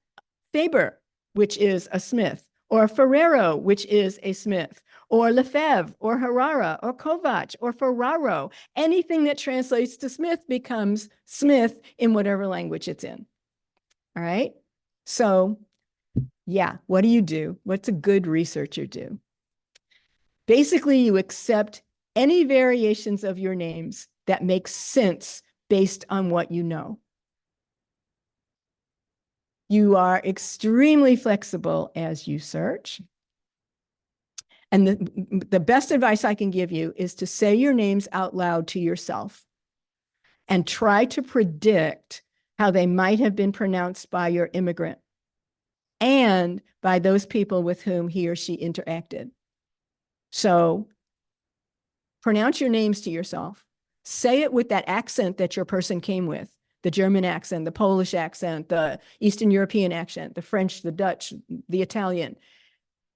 Faber, which is a Smith, or Ferrero, which is a Smith, or Lefebvre, or Herrera, or Kovac, or Ferraro. Anything that translates to Smith becomes Smith in whatever language it's in. All right? So yeah, what do you do? What's a good researcher do? Basically, you accept any variations of your names that make sense based on what you know. You are extremely flexible as you search. And the best advice I can give you is to say your names out loud to yourself and try to predict how they might have been pronounced by your immigrant and by those people with whom he or she interacted. So pronounce your names to yourself. Say it with that accent that your person came with, the German accent, the Polish accent, the Eastern European accent, the French, the Dutch, the Italian.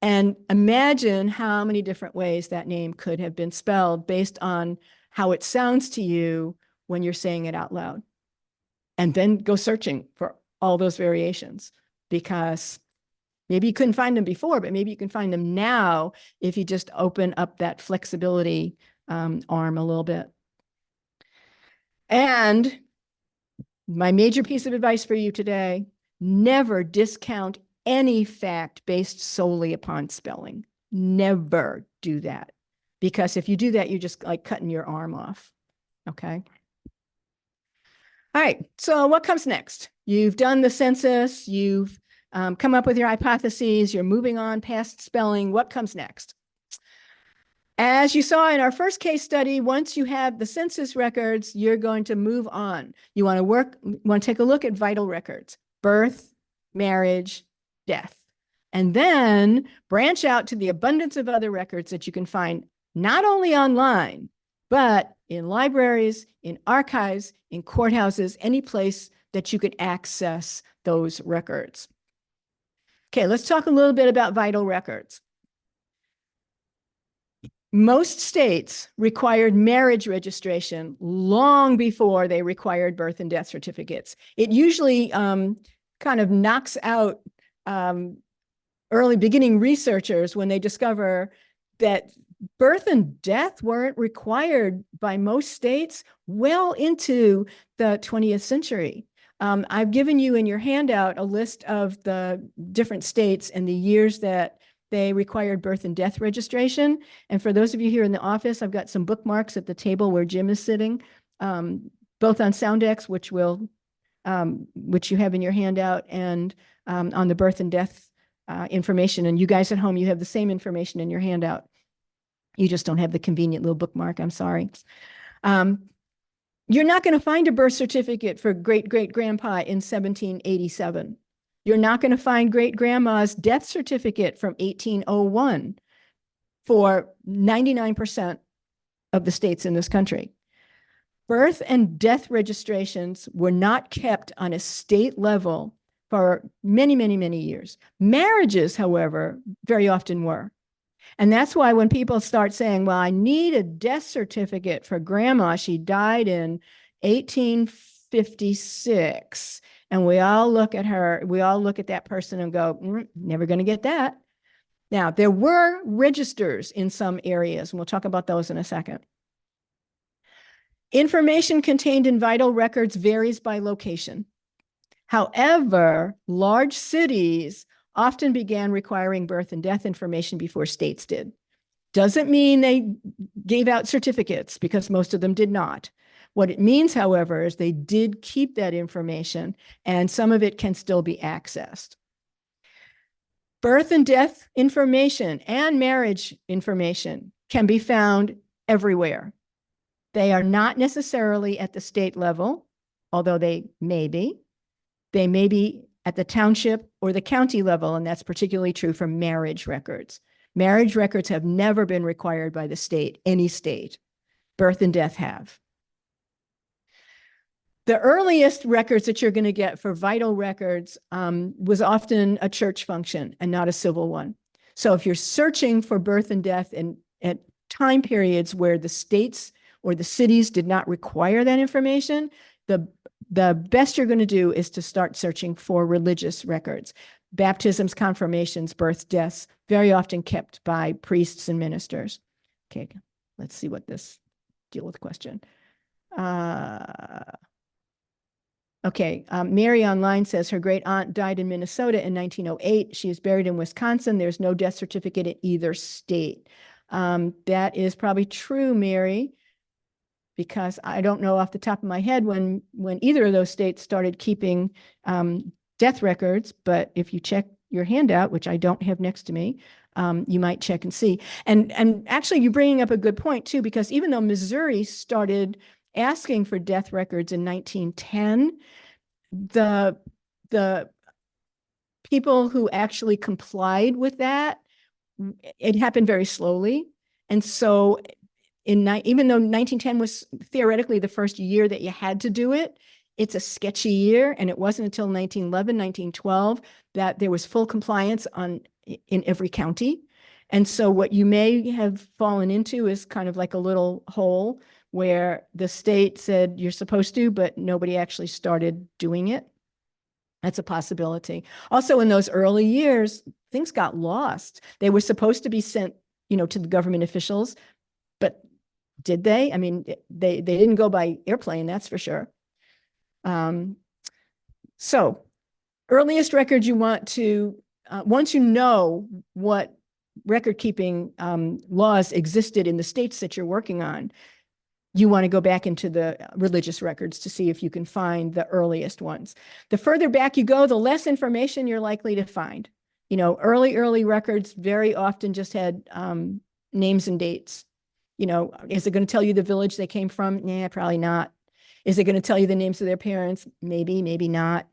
And imagine how many different ways that name could have been spelled based on how it sounds to you when you're saying it out loud. And then go searching for all those variations, because maybe you couldn't find them before, but maybe you can find them now if you just open up that flexibility arm a little bit. And my major piece of advice for you today, never discount any fact based solely upon spelling. Never do that. Because if you do that, you're just like cutting your arm off. Okay. All right. So what comes next? You've done the census. You've come up with your hypotheses. You're moving on past spelling. What comes next? As you saw in our first case study, once you have the census records, you're going to move on. You want to take a look at vital records: birth, marriage, death, and then branch out to the abundance of other records that you can find not only online, but in libraries, in archives, in courthouses, any place that you could access those records. Okay, let's talk a little bit about vital records. Most states required marriage registration long before they required birth and death certificates. It usually kind of knocks out early beginning researchers when they discover that birth and death weren't required by most states well into the 20th century. I've given you in your handout a list of the different states and the years that they required birth and death registration. And for those of you here in the office, I've got some bookmarks at the table where Jim is sitting, both on SoundX, which you have in your handout, and on the birth and death information. And you guys at home, you have the same information in your handout. You just don't have the convenient little bookmark. I'm sorry. You're not going to find a birth certificate for great-great-grandpa in 1787. You're not going to find great-grandma's death certificate from 1801 for 99% of the states in this country. Birth and death registrations were not kept on a state level for many, many, many years. Marriages, however, very often were. And that's why when people start saying, well, I need a death certificate for grandma, she died in 1856. And we all look at her, we all look at that person and go, never going to get that. Now, there were registers in some areas, and we'll talk about those in a second. Information contained in vital records varies by location. However, large cities often began requiring birth and death information before states did. Doesn't mean they gave out certificates, because most of them did not. What it means, however, is they did keep that information, and some of it can still be accessed. Birth and death information and marriage information can be found everywhere. They are not necessarily at the state level, although they may be. They may be at the township or the county level, and that's particularly true for marriage records. Marriage records have never been required by the state, any state. Birth and death have. The earliest records that you're going to get for vital records was often a church function and not a civil one. So if you're searching for birth and death at time periods where the states or the cities did not require that information, the best you're going to do is to start searching for religious records. Baptisms, confirmations, births, deaths, very often kept by priests and ministers. Okay, let's see what this deal with question. Okay, Mary online says her great aunt died in Minnesota in 1908. She is buried in Wisconsin. There's no death certificate in either state. That is probably true, Mary, because I don't know off the top of my head when either of those states started keeping death records, but if you check your handout, which I don't have next to me, you might check and see. And actually, you're bringing up a good point too, because even though Missouri started asking for death records in 1910, the people who actually complied with that, it happened very slowly. And so even though 1910 was theoretically the first year that you had to do it, it's a sketchy year. And it wasn't until 1911, 1912 that there was full compliance in every county. And so what you may have fallen into is kind of like a little hole where the state said you're supposed to, but nobody actually started doing it. That's a possibility. Also, in those early years, things got lost. They were supposed to be sent, to the government officials, but did they? I mean, they didn't go by airplane, that's for sure. So earliest records you want to, once you know what record keeping laws existed in the states that you're working on, you want to go back into the religious records to see if you can find the earliest ones. The further back you go, the less information you're likely to find. Early records very often just had names and dates. Is it going to tell you the village they came from? Nah, probably not. Is it going to tell you the names of their parents? Maybe, maybe not.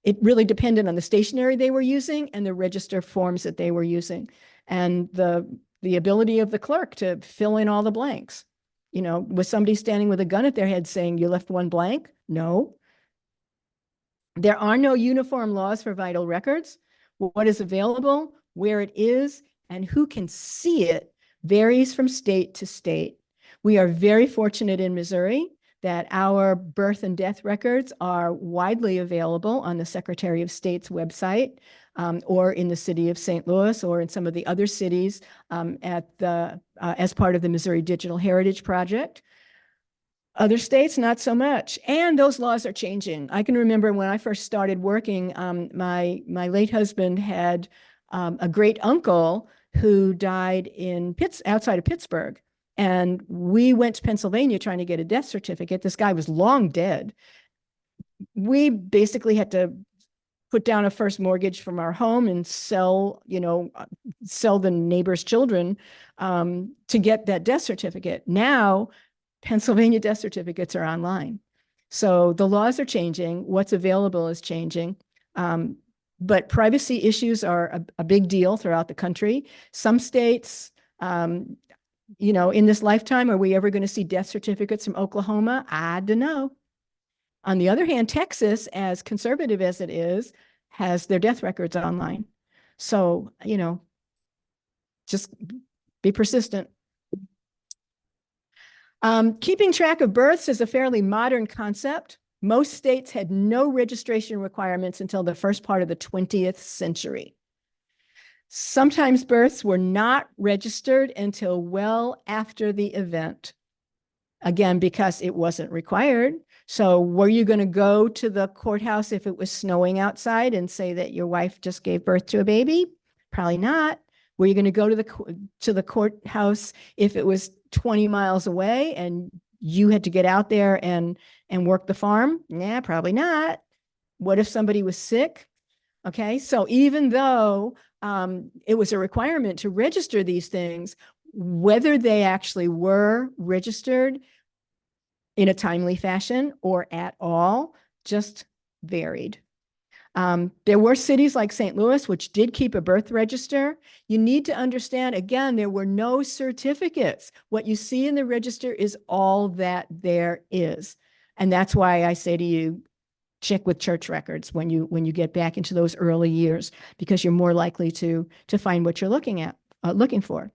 It really depended on the stationery they were using and the register forms that they were using, and the ability of the clerk to fill in all the blanks. Was somebody standing with a gun at their head saying you left one blank? No. There are no uniform laws for vital records. What is available, where it is, and who can see it varies from state to state. We are very fortunate in Missouri that our birth and death records are widely available on the Secretary of State's website, or in the city of St. Louis, or in some of the other cities as part of the Missouri Digital Heritage Project. Other states, not so much. And those laws are changing. I can remember when I first started working, my late husband had a great uncle who died outside of Pittsburgh. And we went to Pennsylvania trying to get a death certificate. This guy was long dead. We basically had to put down a first mortgage from our home and sell the neighbor's children to get that death certificate. Now, Pennsylvania death certificates are online. So the laws are changing. What's available is changing. But privacy issues are a big deal throughout the country. Some states, in this lifetime, are we ever going to see death certificates from Oklahoma? I don't know. On the other hand, Texas, as conservative as it is, has their death records online. So, just be persistent. Keeping track of births is a fairly modern concept. Most states had no registration requirements until the first part of the 20th century. Sometimes births were not registered until well after the event. Again, because it wasn't required. So were you going to go to the courthouse if it was snowing outside and say that your wife just gave birth to a baby? Probably not. Were you going to go to the courthouse if it was 20 miles away and you had to get out there and work the farm? Nah, probably not. What if somebody was sick? Okay, so even though it was a requirement to register these things, whether they actually were registered in a timely fashion or at all just varied. There were cities like St. Louis, which did keep a birth register. You need to understand, again, there were no certificates. What you see in the register is all that there is. And that's why I say to you, check with church records when you get back into those early years, because you're more likely to find what you're looking for.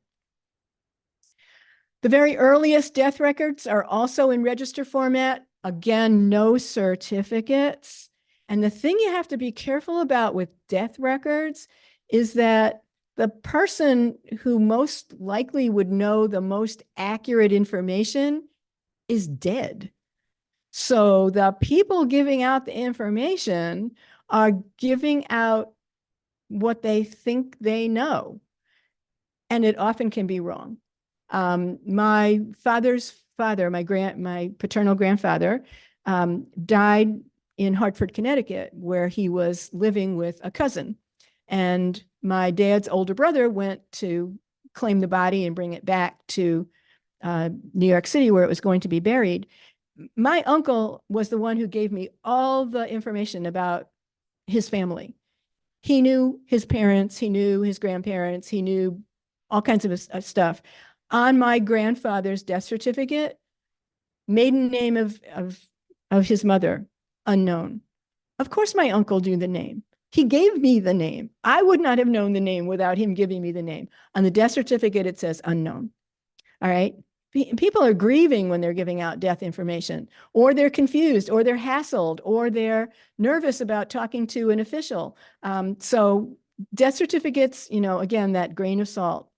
The very earliest death records are also in register format. Again, no certificates. And the thing you have to be careful about with death records is that the person who most likely would know the most accurate information is dead. So the people giving out the information are giving out what they think they know, and it often can be wrong. My father's father, my paternal grandfather, died in Hartford, Connecticut, where he was living with a cousin. And my dad's older brother went to claim the body and bring it back to New York City, where it was going to be buried. My uncle was the one who gave me all the information about his family. He knew his parents, he knew his grandparents, he knew all kinds of stuff. On my grandfather's death certificate, maiden name of his mother, unknown. Of course, my uncle knew the name. He gave me the name. I would not have known the name without him giving me the name. On the death certificate, it says unknown. All right. People are grieving when they're giving out death information, or they're confused, or they're hassled, or they're nervous about talking to an official. So death certificates, again, that grain of salt.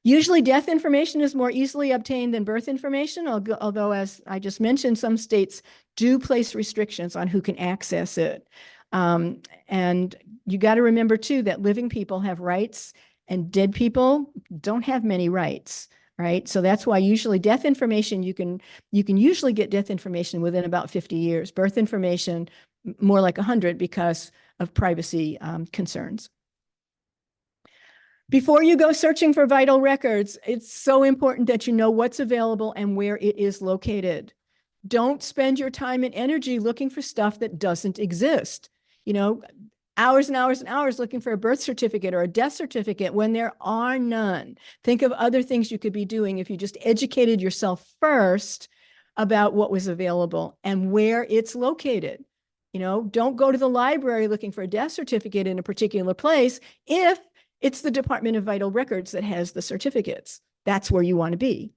Usually death information is more easily obtained than birth information, although, as I just mentioned, some states do place restrictions on who can access it. And you got to remember, too, that living people have rights and dead people don't have many rights, right? So that's why usually death information, you can usually get death information within about 50 years. Birth information, more like 100 because of privacy concerns. Before you go searching for vital records, it's so important that you know what's available and where it is located. Don't spend your time and energy looking for stuff that doesn't exist. Hours and hours and hours looking for a birth certificate or a death certificate when there are none. Think of other things you could be doing if you just educated yourself first about what was available and where it's located. Don't go to the library looking for a death certificate in a particular place if it's the Department of Vital Records that has the certificates. That's where you want to be.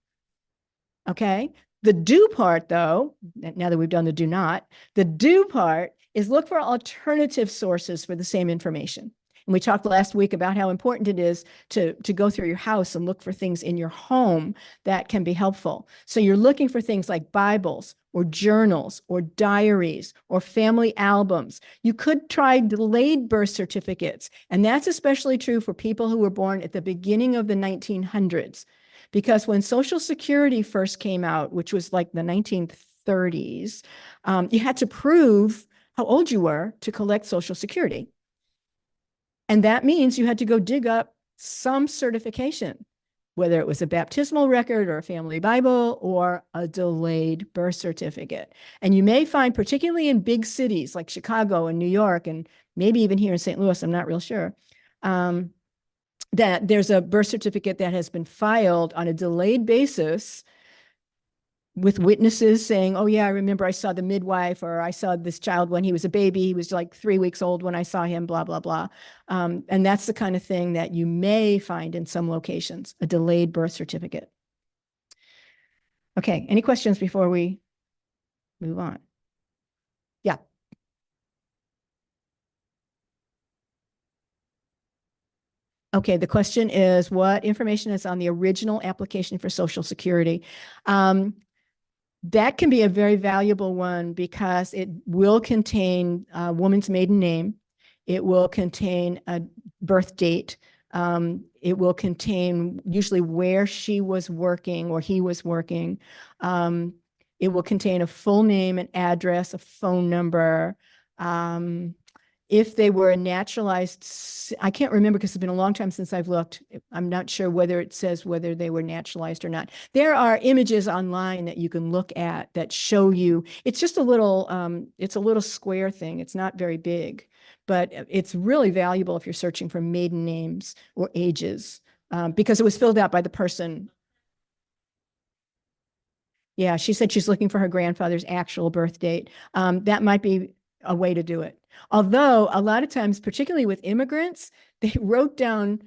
Okay. The do part, though, now that we've done the do not, the do part is look for alternative sources for the same information. And we talked last week about how important it is to go through your house and look for things in your home that can be helpful. So you're looking for things like Bibles or journals or diaries or family albums. You could try delayed birth certificates. And that's especially true for people who were born at the beginning of the 1900s. Because when Social Security first came out, which was like the 1930s, you had to prove how old you were to collect Social Security. And that means you had to go dig up some certification, whether it was a baptismal record or a family Bible or a delayed birth certificate. And you may find, particularly in big cities like Chicago and New York, and maybe even here in St. Louis, I'm not real sure, that there's a birth certificate that has been filed on a delayed basis with witnesses saying, oh yeah, I remember I saw the midwife, or I saw this child when he was a baby. He was like 3 weeks old when I saw him, blah, blah, blah. And that's the kind of thing that you may find in some locations, a delayed birth certificate. Okay, any questions before we move on? Yeah. Okay, the question is, what information is on the original application for Social Security? That can be a very valuable one because it will contain a woman's maiden name. It will contain a birth date. It will contain usually where she was working or he was working. It will contain a full name, an address, a phone number. If they were a naturalized, I can't remember because it's been a long time since I've looked. I'm not sure whether it says whether they were naturalized or not. There are images online that you can look at that show you. It's just a little square thing. It's not very big, but it's really valuable if you're searching for maiden names or ages, because it was filled out by the person. Yeah, she said she's looking for her grandfather's actual birth date. That might be a way to do it. Although a lot of times, particularly with immigrants, they wrote down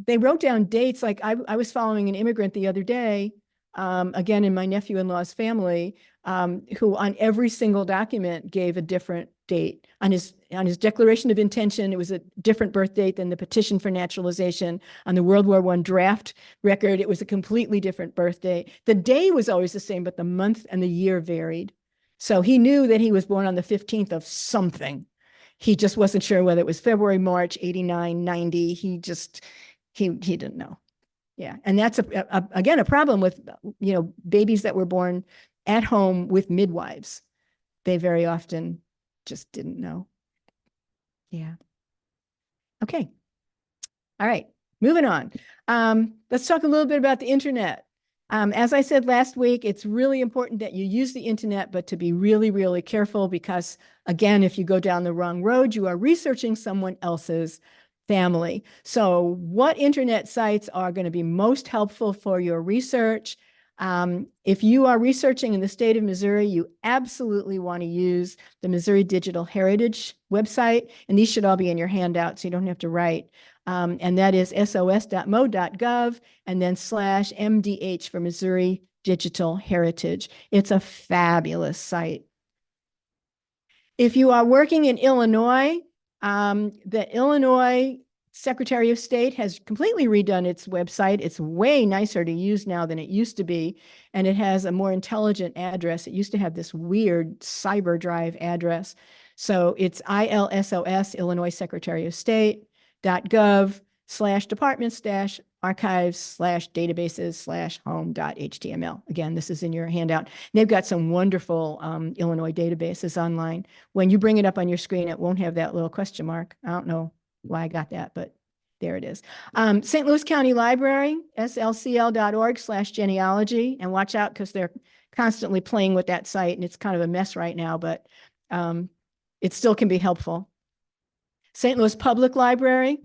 dates. Like I was following an immigrant the other day, again in my nephew-in-law's family, who on every single document gave a different date. On his declaration of intention, it was a different birth date than the petition for naturalization. On the World War I draft record, it was a completely different birth date. The day was always the same, but the month and the year varied. So he knew that he was born on the 15th of something. He just wasn't sure whether it was February, March, 89, 90. He didn't know. Yeah. And that's again a problem with babies that were born at home with midwives. They very often just didn't know. Yeah. Okay. All right. Moving on. Let's talk a little bit about the internet. As I said last week, it's really important that you use the internet, but to be really, really careful because, again, if you go down the wrong road, you are researching someone else's family. So what internet sites are going to be most helpful for your research? If you are researching in the state of Missouri, you absolutely want to use the Missouri Digital Heritage website, and these should all be in your handout so you don't have to write. And that is sos.mo.gov and then /MDH for Missouri Digital Heritage. It's a fabulous site. If you are working in Illinois, the Illinois Secretary of State has completely redone its website. It's way nicer to use now than it used to be, and it has a more intelligent address. It used to have this weird cyber drive address. So it's ILSOS, Illinois Secretary of State, .gov/departments-archives/databases/home.html. Again, this is in your handout. They've got some wonderful Illinois databases online. When you bring it up on your screen, it won't have that little question mark. I don't know why I got that, but there it is. St. Louis County Library, slcl.org/genealogy. And watch out because they're constantly playing with that site and it's kind of a mess right now, but it still can be helpful. St. Louis Public Library,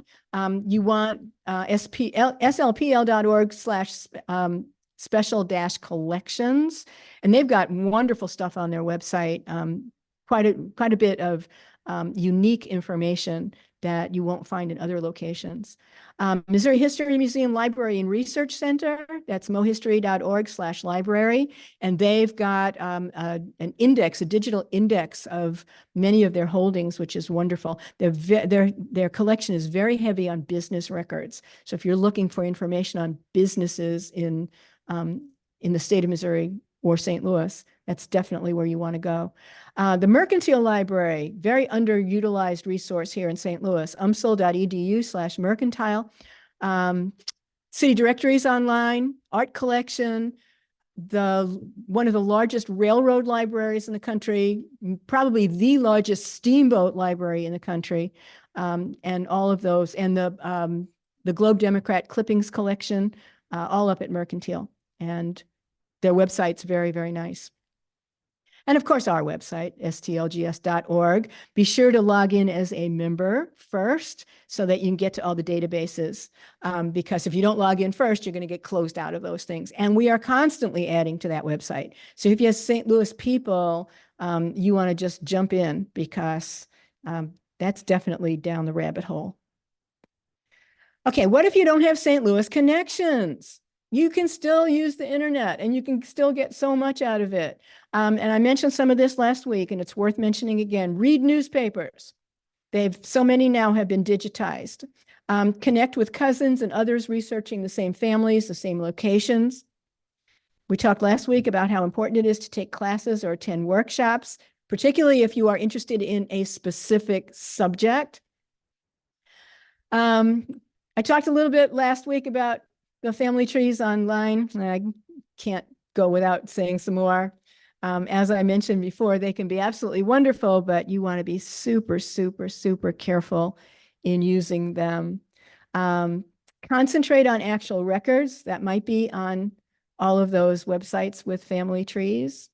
you want slpl.org/special-collections, and they've got wonderful stuff on their website, quite a bit of unique information that you won't find in other locations. Missouri History Museum Library and Research Center, that's mohistory.org/library, and they've got an index, a digital index of many of their holdings, which is wonderful. Their collection is very heavy on business records. So if you're looking for information on businesses in the state of Missouri or St. Louis, that's definitely where you want to go. The Mercantile Library, very underutilized resource here in St. Louis, umsl.edu/mercantile. City directories online, art collection, one of the largest railroad libraries in the country, probably the largest steamboat library in the country, and all of those, and the Globe Democrat clippings collection, all up at Mercantile. And their website's very, very nice. And of course, our website, stlgs.org. Be sure to log in as a member first so that you can get to all the databases. Because if you don't log in first, you're going to get closed out of those things. And we are constantly adding to that website. So if you have St. Louis people, you want to just jump in because that's definitely down the rabbit hole. Okay, what if you don't have St. Louis connections? You can still use the internet and you can still get so much out of it. And I mentioned some of this last week, and it's worth mentioning again. Read newspapers. So many now have been digitized. Connect with cousins and others researching the same families, the same locations. We talked last week about how important it is to take classes or attend workshops, particularly if you are interested in a specific subject. I talked a little bit last week about the family trees online. I can't go without saying some more. As I mentioned before, they can be absolutely wonderful, but you want to be super, super, super careful in using them. Concentrate on actual records that might be on all of those websites with family trees.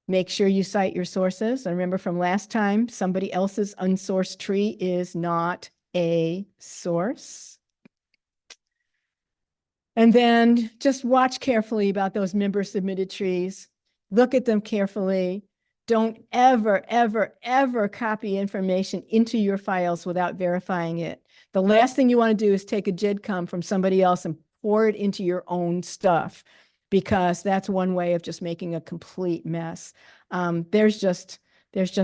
Make sure you cite your sources. And remember from last time, somebody else's unsourced tree is not a source. And then just watch carefully about those member submitted trees. Look at them carefully. Don't ever, ever, ever copy information into your files without verifying it. The last thing you want to do is take a GEDCOM from somebody else and pour it into your own stuff, because that's one way of just making a complete mess. There's just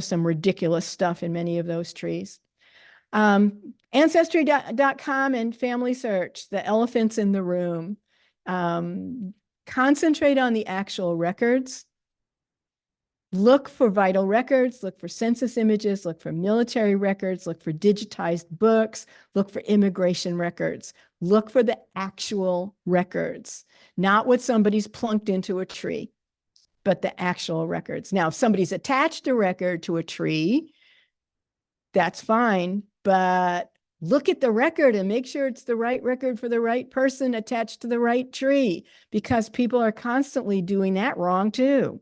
some ridiculous stuff in many of those trees. Ancestry.com and Family Search, the elephants in the room. Concentrate on the actual records. Look for vital records, look for census images, look for military records, look for digitized books, look for immigration records. Look for the actual records, not what somebody's plunked into a tree, but the actual records. Now, if somebody's attached a record to a tree, that's fine, but look at the record and make sure it's the right record for the right person attached to the right tree, because people are constantly doing that wrong too.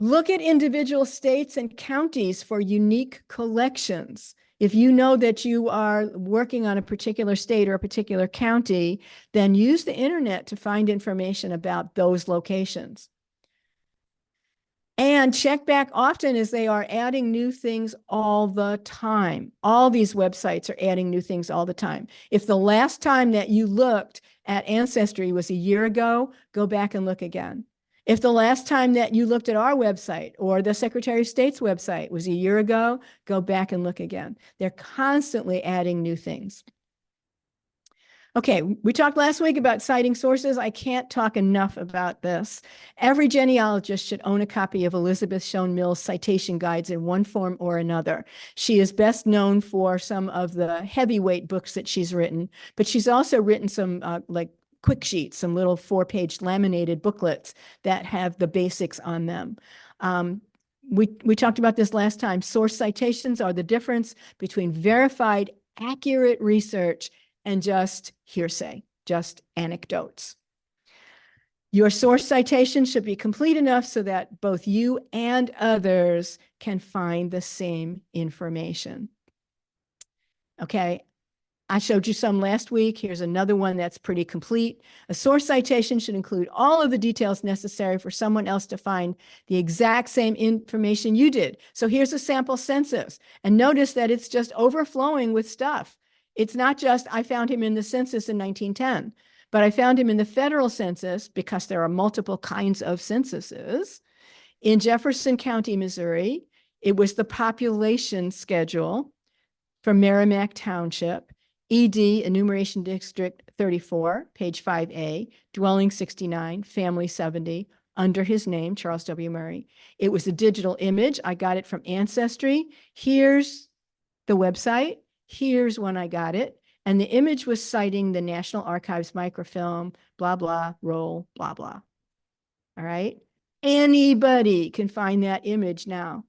Look at individual states and counties for unique collections. If you know that you are working on a particular state or a particular county, then use the internet to find information about those locations. And check back often, as they are adding new things all the time. All these websites are adding new things all the time. If the last time that you looked at Ancestry was a year ago, go back and look again. If the last time that you looked at our website or the Secretary of State's website was a year ago, go back and look again. They're constantly adding new things. Okay, we talked last week about citing sources. I can't talk enough about this. Every genealogist should own a copy of Elizabeth Shown Mill's citation guides in one form or another. She is best known for some of the heavyweight books that she's written, but she's also written some like quick sheets, some little 4-page laminated booklets that have the basics on them. We talked about this last time. Source citations are the difference between verified, accurate research and just hearsay, just anecdotes. Your source citation should be complete enough so that both you and others can find the same information. Okay, I showed you some last week. Here's another one that's pretty complete. A source citation should include all of the details necessary for someone else to find the exact same information you did. So here's a sample census, and notice that it's just overflowing with stuff. It's not just, I found him in the census in 1910, but I found him in the federal census, because there are multiple kinds of censuses. In Jefferson County, Missouri, it was the population schedule for Merrimack Township, ED, Enumeration District 34, page 5A, dwelling 69, family 70, under his name, Charles W. Murray. It was a digital image. I got it from Ancestry. Here's the website. Here's when I got it. And the image was citing the National Archives microfilm, blah, blah, roll, blah, blah. All right. Anybody can find that image now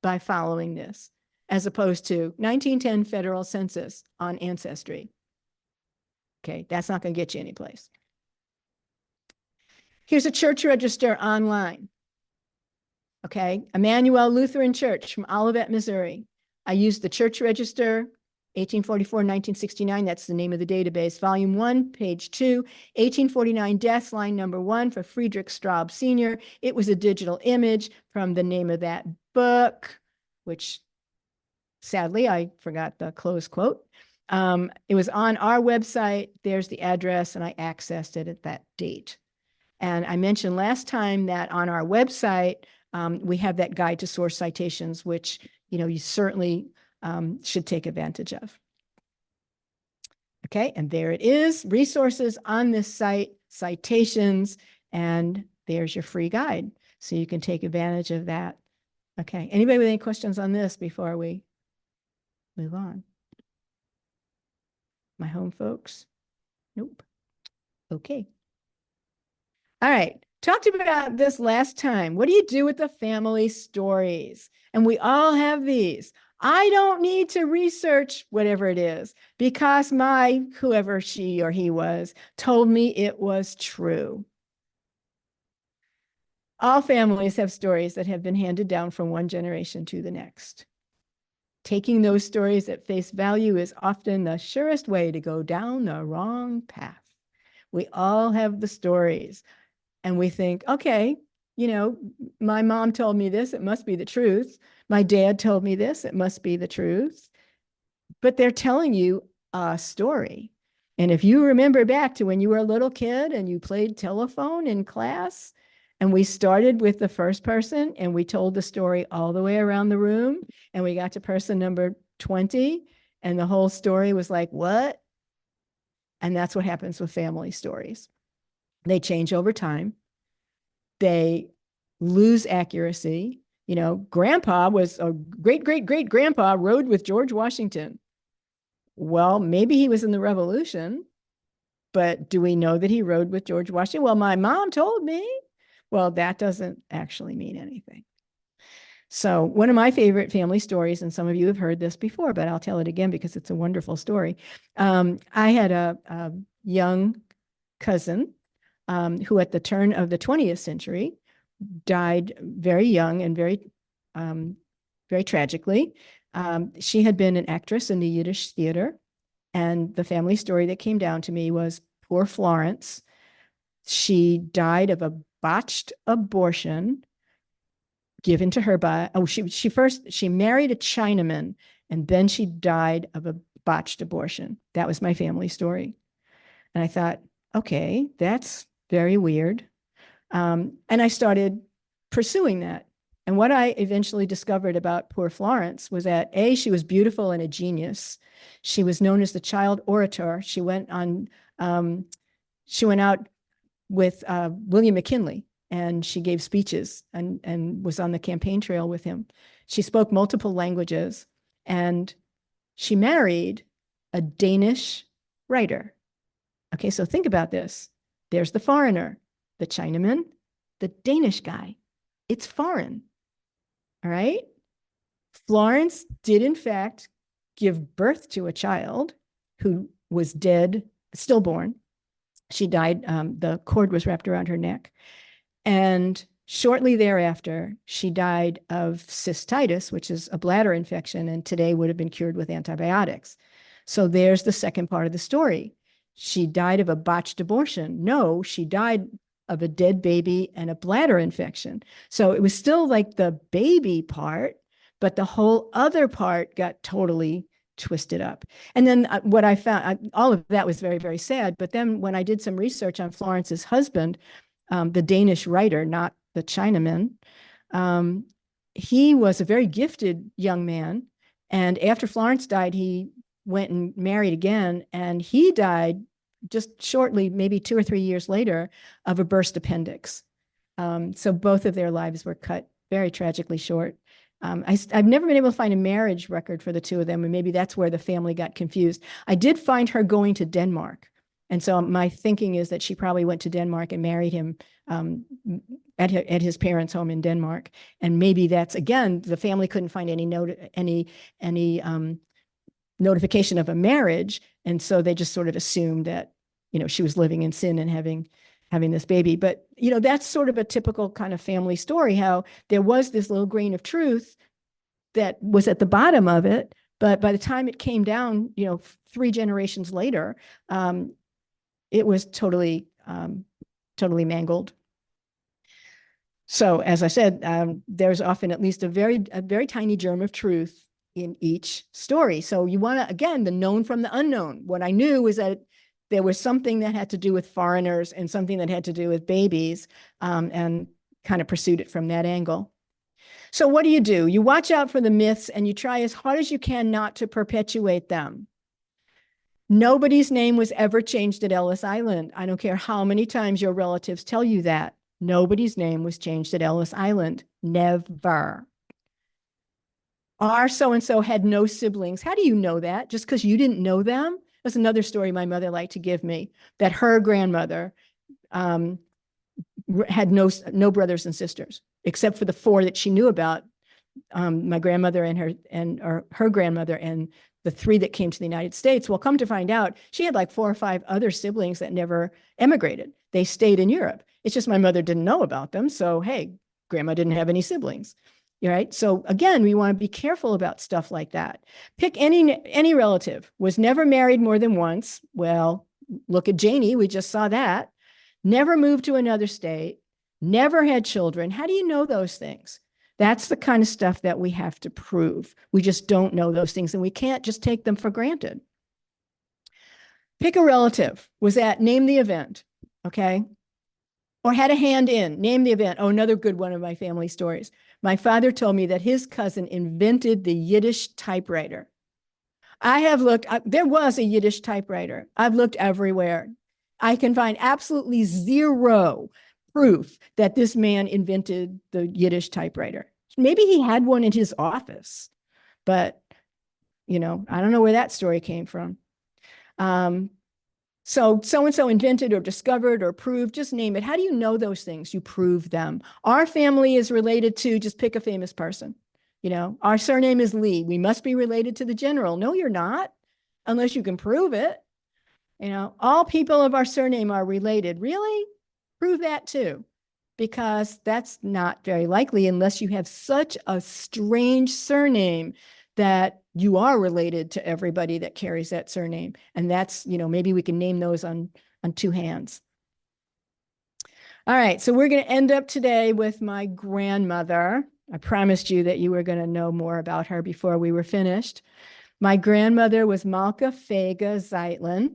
by following this, as opposed to 1910 federal census on Ancestry. Okay, that's not going to get you anyplace. Here's a church register online. Okay, Emmanuel Lutheran Church from Olivet, Missouri. I used the church register, 1844-1969, that's the name of the database. Volume 1, page 2, 1849 deaths, line number 1 for Friedrich Straub Sr. It was a digital image from the name of that book, which sadly, I forgot the close quote. It was on our website. There's the address, and I accessed it at that date. And I mentioned last time that on our website, we have that guide to source citations, which you certainly should take advantage of. Okay, and there it is, resources on this site, citations, and there's your free guide. So you can take advantage of that. Okay, anybody with any questions on this before we move on? My home folks? Nope. Okay. All right. Talked about this last time. What do you do with the family stories? And we all have these. I don't need to research whatever it is, because my whoever she or he was told me it was true. All families have stories that have been handed down from one generation to the next. taking those stories at face value is often the surest way to go down the wrong path. We all have the stories and we think, okay, you know, my mom told me this, it must be the truth. My dad told me this, it must be the truth. But they're telling you a story. And if you remember back to when you were a little kid and you played telephone in class, and we started with the first person and we told the story all the way around the room, and we got to person number 20, and the whole story was like, what? And that's what happens with family stories. They change over time. They lose accuracy. You know, grandpa was a great, great, great grandpa rode with George Washington. Well, maybe he was in the Revolution, but do we know that he rode with George Washington? Well, my mom told me. Well, that doesn't actually mean anything. So one of my favorite family stories, and some of you have heard this before, but I'll tell it again because it's a wonderful story. I had a young cousin who at the turn of the 20th century died very young and very tragically. She had been an actress in the Yiddish theater, and the family story that came down to me was poor Florence. She died of a botched abortion given to her by, she married a Chinaman, and then she died of a botched abortion. That was my family story. And I thought, okay, that's very weird. And I started pursuing that. And what I eventually discovered about poor Florence was that A, she was beautiful and a genius. She was known as the child orator. She went out with William McKinley, and she gave speeches and was on the campaign trail with him. She spoke multiple languages, and she married a Danish writer. Okay, so think about this. There's the foreigner, the Chinaman, the Danish guy. It's foreign. All right. Florence did, in fact, give birth to a child who was dead, stillborn. She died. The cord was wrapped around her neck. And shortly thereafter, she died of cystitis, which is a bladder infection, and today would have been cured with antibiotics. So there's the second part of the story. She died of a botched abortion. No, she died of a dead baby and a bladder infection. So it was still like the baby part, but the whole other part got totally twisted up. And then what I found, all of that was very, very sad. But then when I did some research on Florence's husband, the Danish writer, not the Chinaman, he was a very gifted young man. And after Florence died, he went and married again, and he died just shortly, maybe 2 or 3 years later, of a burst appendix. So both of their lives were cut very tragically short. I've never been able to find a marriage record for the two of them, and maybe that's where the family got confused. I did find her going to Denmark. And so my thinking is that she probably went to Denmark and married him at his parents' home in Denmark. And maybe that's, again, the family couldn't find any notification of a marriage. And so they just sort of assumed that, she was living in sin and having this baby. But, that's sort of a typical kind of family story, how there was this little grain of truth that was at the bottom of it. But by the time it came down, 3 generations later, it was totally mangled. So as I said, there's often at least a very tiny germ of truth in each story. So you want to, again, the known from the unknown. What I knew is that there was something that had to do with foreigners and something that had to do with babies, and kind of pursued it from that angle. So what do? You watch out for the myths and you try as hard as you can not to perpetuate them. Nobody's name was ever changed at Ellis Island. I don't care how many times your relatives tell you that. Nobody's name was changed at Ellis Island. Never. Our so-and-so had no siblings. How do you know that? Just because you didn't know them? That's another story my mother liked to give me, that her grandmother had no brothers and sisters, except for the 4 that she knew about, my grandmother and her grandmother and the 3 that came to the United States. Well, come to find out, she had like 4 or 5 other siblings that never emigrated. They stayed in Europe. It's just my mother didn't know about them. So, hey, grandma didn't have any siblings. All right. So again, we want to be careful about stuff like that. Pick any relative, was never married more than once. Well, look at Janie. We just saw that. Never moved to another state, never had children. How do you know those things? That's the kind of stuff that we have to prove. We just don't know those things, and we can't just take them for granted. Pick a relative, was at, name the event, okay? Or had a hand in, name the event. Oh, another good one of my family stories. My father told me that his cousin invented the Yiddish typewriter. I have looked, there was a Yiddish typewriter. I've looked everywhere. I can find absolutely zero proof that this man invented the Yiddish typewriter. Maybe he had one in his office, but I don't know where that story came from. So-and-so invented or discovered or proved, just name it. How do you know those things? You prove them. Our family is related to, just pick a famous person. Our surname is Lee. We must be related to the general. No, you're not, unless you can prove it. All people of our surname are related. Really? Prove that too, because that's not very likely unless you have such a strange surname that you are related to everybody that carries that surname. And that's, maybe we can name those on two hands. All right, so we're going to end up today with my grandmother. I promised you that you were going to know more about her before we were finished. My grandmother was Malka Fega Zeitlin.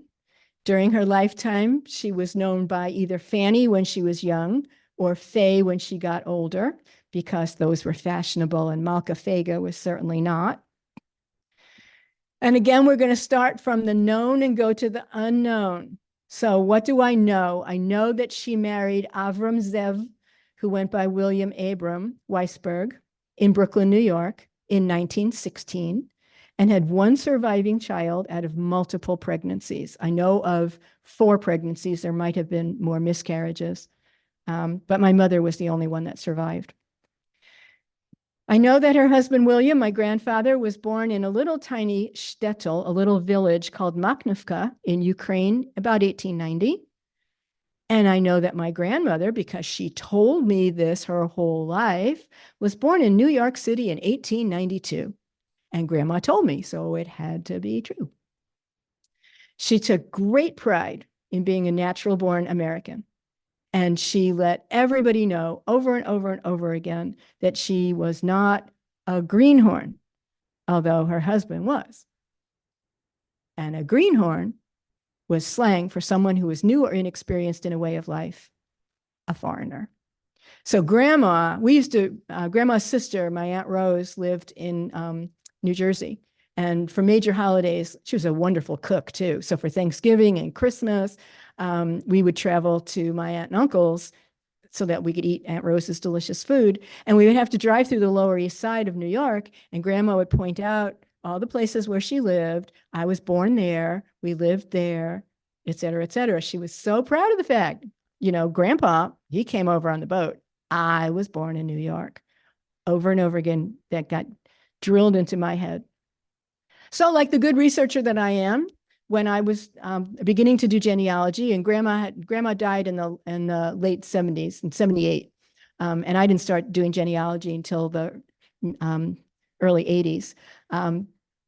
During her lifetime, she was known by either Fanny when she was young or Fay when she got older, because those were fashionable, and Malka Fega was certainly not. And again, we're going to start from the known and go to the unknown. So what do I know? I know that she married Avram Zev, who went by William Abram Weisberg, in Brooklyn, New York, in 1916, and had one surviving child out of multiple pregnancies. I know of 4 pregnancies. There might have been more miscarriages, but my mother was the only one that survived. I know that her husband, William, my grandfather, was born in a little tiny shtetl, a little village called Maknovka in Ukraine, about 1890. And I know that my grandmother, because she told me this her whole life, was born in New York City in 1892. And Grandma told me, so it had to be true. She took great pride in being a natural-born American. And she let everybody know over and over and over again that she was not a greenhorn, although her husband was. And a greenhorn was slang for someone who was new or inexperienced in a way of life, a foreigner. So Grandma, Grandma's sister, my Aunt Rose, lived in New Jersey. And for major holidays, she was a wonderful cook too. So for Thanksgiving and Christmas, we would travel to my aunt and uncle's so that we could eat Aunt Rose's delicious food. And we would have to drive through the Lower East Side of New York, and Grandma would point out all the places where she lived. I was born there, we lived there, et cetera, et cetera. She was so proud of the fact, Grandpa, he came over on the boat. I was born in New York. Over and over again, that got drilled into my head. So like the good researcher that I am, when I was beginning to do genealogy, and Grandma died in the late 70s, in 78, and I didn't start doing genealogy until the early 80s.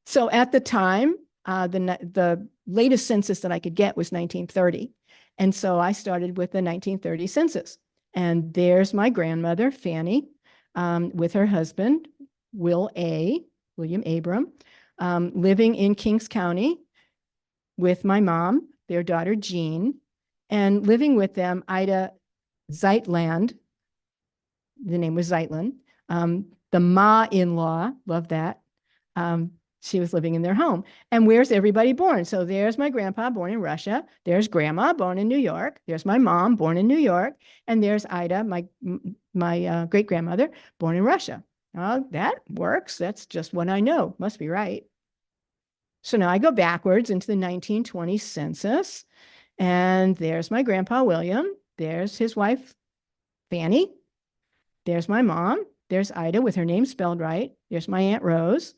So at the time, the latest census that I could get was 1930. And so I started with the 1930 census. And there's my grandmother, Fanny, with her husband, William Abram, living in Kings County with my mom, their daughter, Jean, and living with them, Ida Zeitland. The name was Zeitlin. The ma-in-law, love that. She was living in their home. And where's everybody born? So there's my grandpa, born in Russia. There's Grandma, born in New York. There's my mom, born in New York. And there's Ida, my great-grandmother, born in Russia. That works. That's just what I know. Must be right. So now I go backwards into the 1920 census. And there's my grandpa, William. There's his wife, Fanny. There's my mom. There's Ida with her name spelled right. There's my Aunt Rose.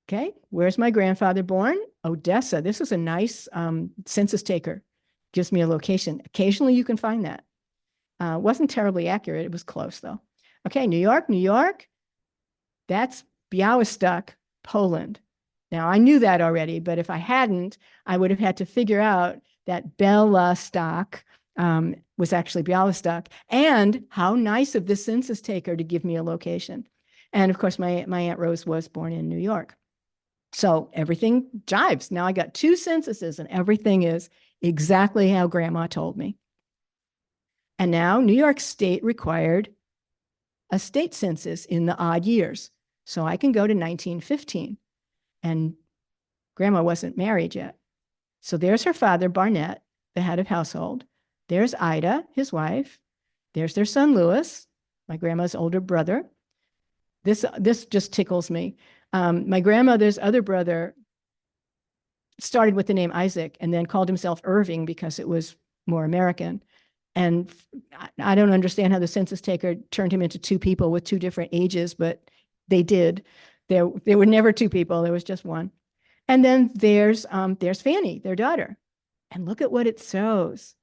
Okay, where's my grandfather born? Odessa. This was a nice census taker. Gives me a location. Occasionally you can find that. Wasn't terribly accurate. It was close though. Okay, New York, New York. That's Białystok, Poland. Now, I knew that already, but if I hadn't, I would have had to figure out that Belostok was actually Białystok, and how nice of the census taker to give me a location. And of course, my Aunt Rose was born in New York. So everything jives. Now I got 2 censuses and everything is exactly how Grandma told me. And now New York State required a state census in the odd years. So I can go to 1915 and Grandma wasn't married yet. So there's her father, Barnett, the head of household. There's Ida, his wife. There's their son, Louis, my grandma's older brother. This just tickles me. My grandmother's other brother started with the name Isaac and then called himself Irving because it was more American. And I don't understand how the census taker turned him into 2 people with 2 different ages, but they did. There were never 2 people. There was just one. And then there's Fanny, their daughter. And look at what it shows.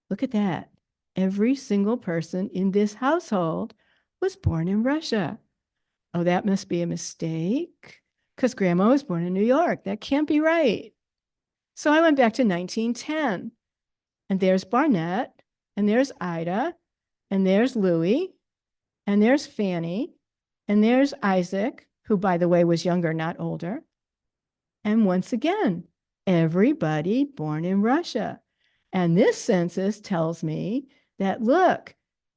Look at that. Every single person in this household was born in Russia. Oh, that must be a mistake because Grandma was born in New York. That can't be right. So I went back to 1910 and there's Barnett and there's Ida and there's Louis and there's Fanny and there's Isaac, who by the way was younger, not older. And once again, everybody born in Russia. And this census tells me that, look,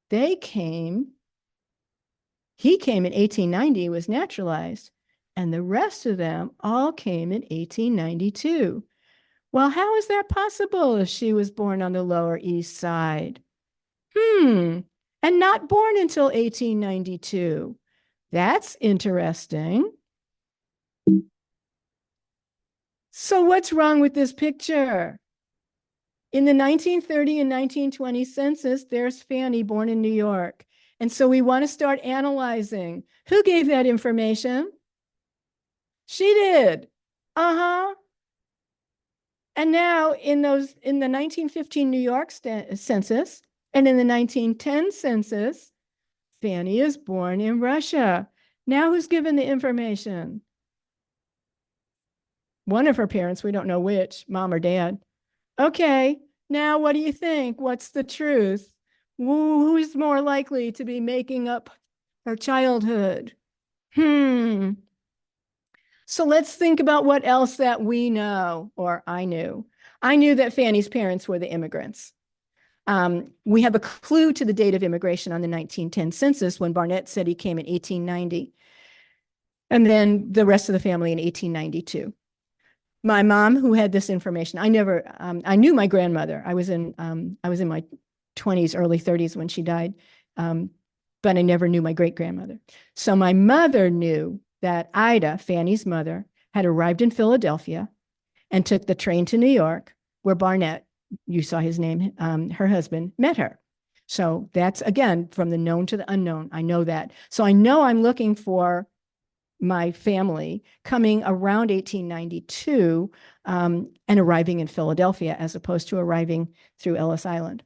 he came in 1890, was naturalized, and the rest of them all came in 1892. Well, how is that possible if she was born on the Lower East Side? And not born until 1892. That's interesting. So what's wrong with this picture? In the 1930 and 1920 census, there's Fanny born in New York. And so we want to start analyzing. Who gave that information? She did. Uh-huh. And now in the 1915 New York census and in the 1910 census, Fanny is born in Russia. Now who's given the information? One of her parents, we don't know which, mom or dad. Okay, now what do you think? What's the truth? Who's more likely to be making up her childhood? So let's think about what else that we know, or I knew. I knew that Fanny's parents were the immigrants. We have a clue to the date of immigration on the 1910 census when Barnett said he came in 1890. And then the rest of the family in 1892. My mom, who had this information, I knew my grandmother. I was in my 20s, early 30s when she died, but I never knew my great grandmother. So my mother knew that Ida, Fanny's mother, had arrived in Philadelphia and took the train to New York, where Barnett, you saw his name, her husband, met her. So that's, again, from the known to the unknown. I know that. So I know I'm looking for my family coming around 1892 and arriving in Philadelphia as opposed to arriving through Ellis Island.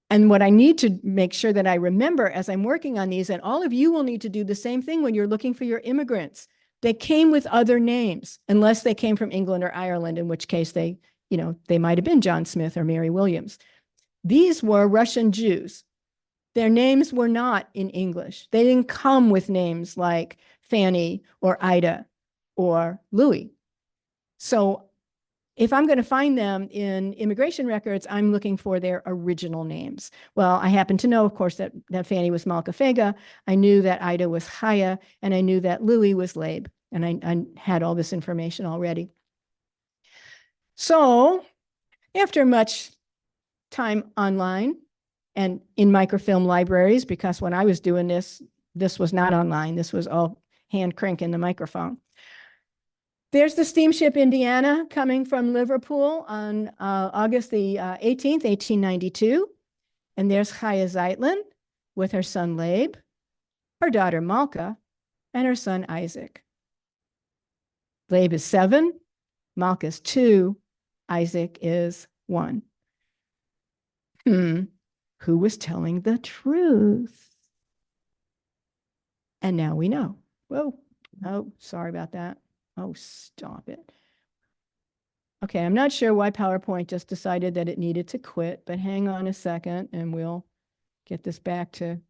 And what I need to make sure that I remember as I'm working on these, and all of you will need to do the same thing when you're looking for your immigrants. They came with other names, unless they came from England or Ireland, in which case they might have been John Smith or Mary Williams. These were Russian Jews. Their names were not in English. They didn't come with names like Fanny or Ida or Louis. So if I'm going to find them in immigration records, I'm looking for their original names. Well, I happen to know, of course, that Fanny was Malka Fega. I knew that Ida was Chaya, and I knew that Louis was Leib. And I had all this information already. So after much time online, and in microfilm libraries, because when I was doing this, this was not online. This was all hand cranking the microphone. There's the steamship Indiana coming from Liverpool on August the 18th, 1892. And there's Chaya Zeitlin with her son Leib, her daughter Malka, and her son Isaac. Leib is 7, Malka is 2, Isaac is 1. Who was telling the truth? And now we know. Whoa. Oh, sorry about that. Oh, stop it. Okay, I'm not sure why PowerPoint just decided that it needed to quit, but hang on a second and we'll get this back to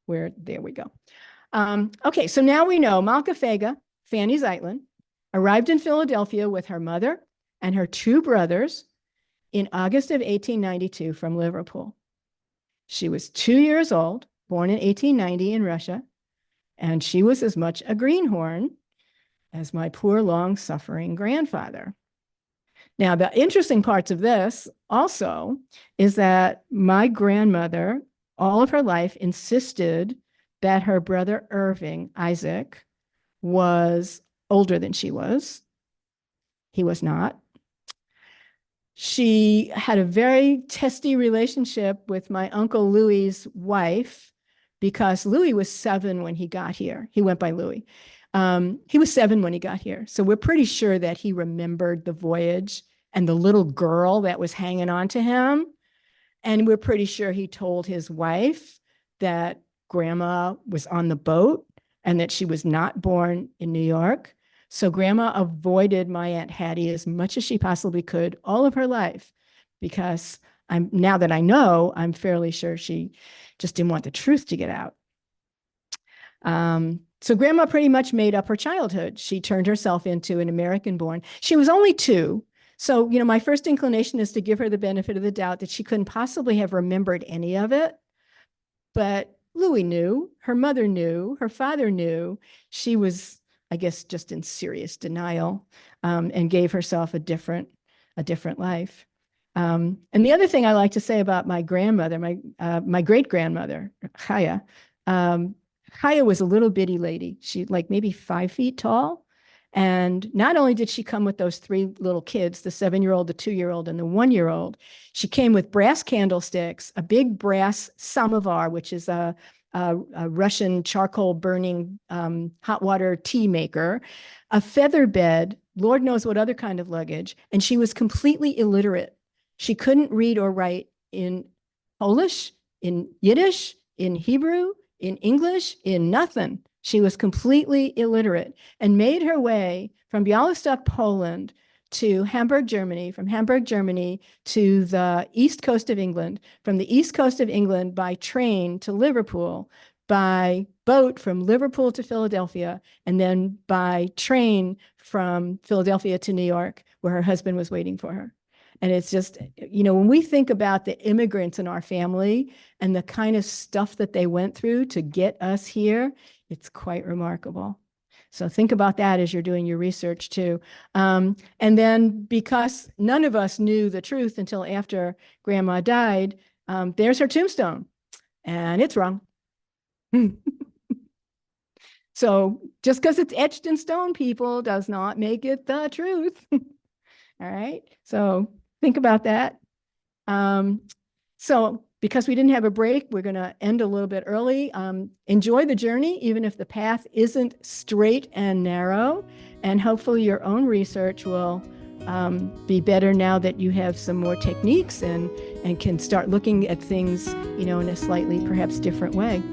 where, there we go. Okay, so now we know Malka Fega, Fanny Zeitlin, arrived in Philadelphia with her mother and her two brothers in August of 1892 from Liverpool. She was 2 years old, born in 1890 in Russia, and she was as much a greenhorn as my poor, long-suffering grandfather. Now, the interesting parts of this also is that my grandmother, all of her life, insisted that her brother Irving, Isaac, was older than she was. He was not. She had a very testy relationship with my Uncle Louis's wife because Louis was 7 when he got here. He went by Louis. He was 7 when he got here. So we're pretty sure that he remembered the voyage and the little girl that was hanging on to him. And we're pretty sure he told his wife that grandma was on the boat and that she was not born in New York. So grandma avoided my Aunt Hattie as much as she possibly could all of her life, because now that I know, I'm fairly sure she just didn't want the truth to get out. So grandma pretty much made up her childhood. She turned herself into an American-born. She was only 2. So, my first inclination is to give her the benefit of the doubt that she couldn't possibly have remembered any of it. But Louis knew, her mother knew, her father knew. She was, I guess, just in serious denial, and gave herself a different life. And the other thing I like to say about my grandmother, my great-grandmother, Chaya, Chaya was a little bitty lady. She like maybe 5 feet tall. And not only did she come with those 3 little kids, the 7-year-old, the 2-year-old, and the 1-year-old, she came with brass candlesticks, a big brass samovar, which is a Russian charcoal burning hot water tea maker, a feather bed, Lord knows what other kind of luggage, and she was completely illiterate. She couldn't read or write in Polish, in Yiddish, in Hebrew, in English, in nothing. She was completely illiterate and made her way from Białystok, Poland to Hamburg, Germany, from Hamburg, Germany to the east coast of England, from the east coast of England by train to Liverpool, by boat from Liverpool to Philadelphia, and then by train from Philadelphia to New York, where her husband was waiting for her. And it's just, when we think about the immigrants in our family and the kind of stuff that they went through to get us here, it's quite remarkable. So think about that as you're doing your research too. And then because none of us knew the truth until after grandma died, there's her tombstone, and it's wrong. So just because it's etched in stone, people, does not make it the truth. All right. So think about that. So because we didn't have a break, we're going to end a little bit early. Enjoy the journey, even if the path isn't straight and narrow. And hopefully your own research will be better now that you have some more techniques and can start looking at things, in a slightly perhaps different way.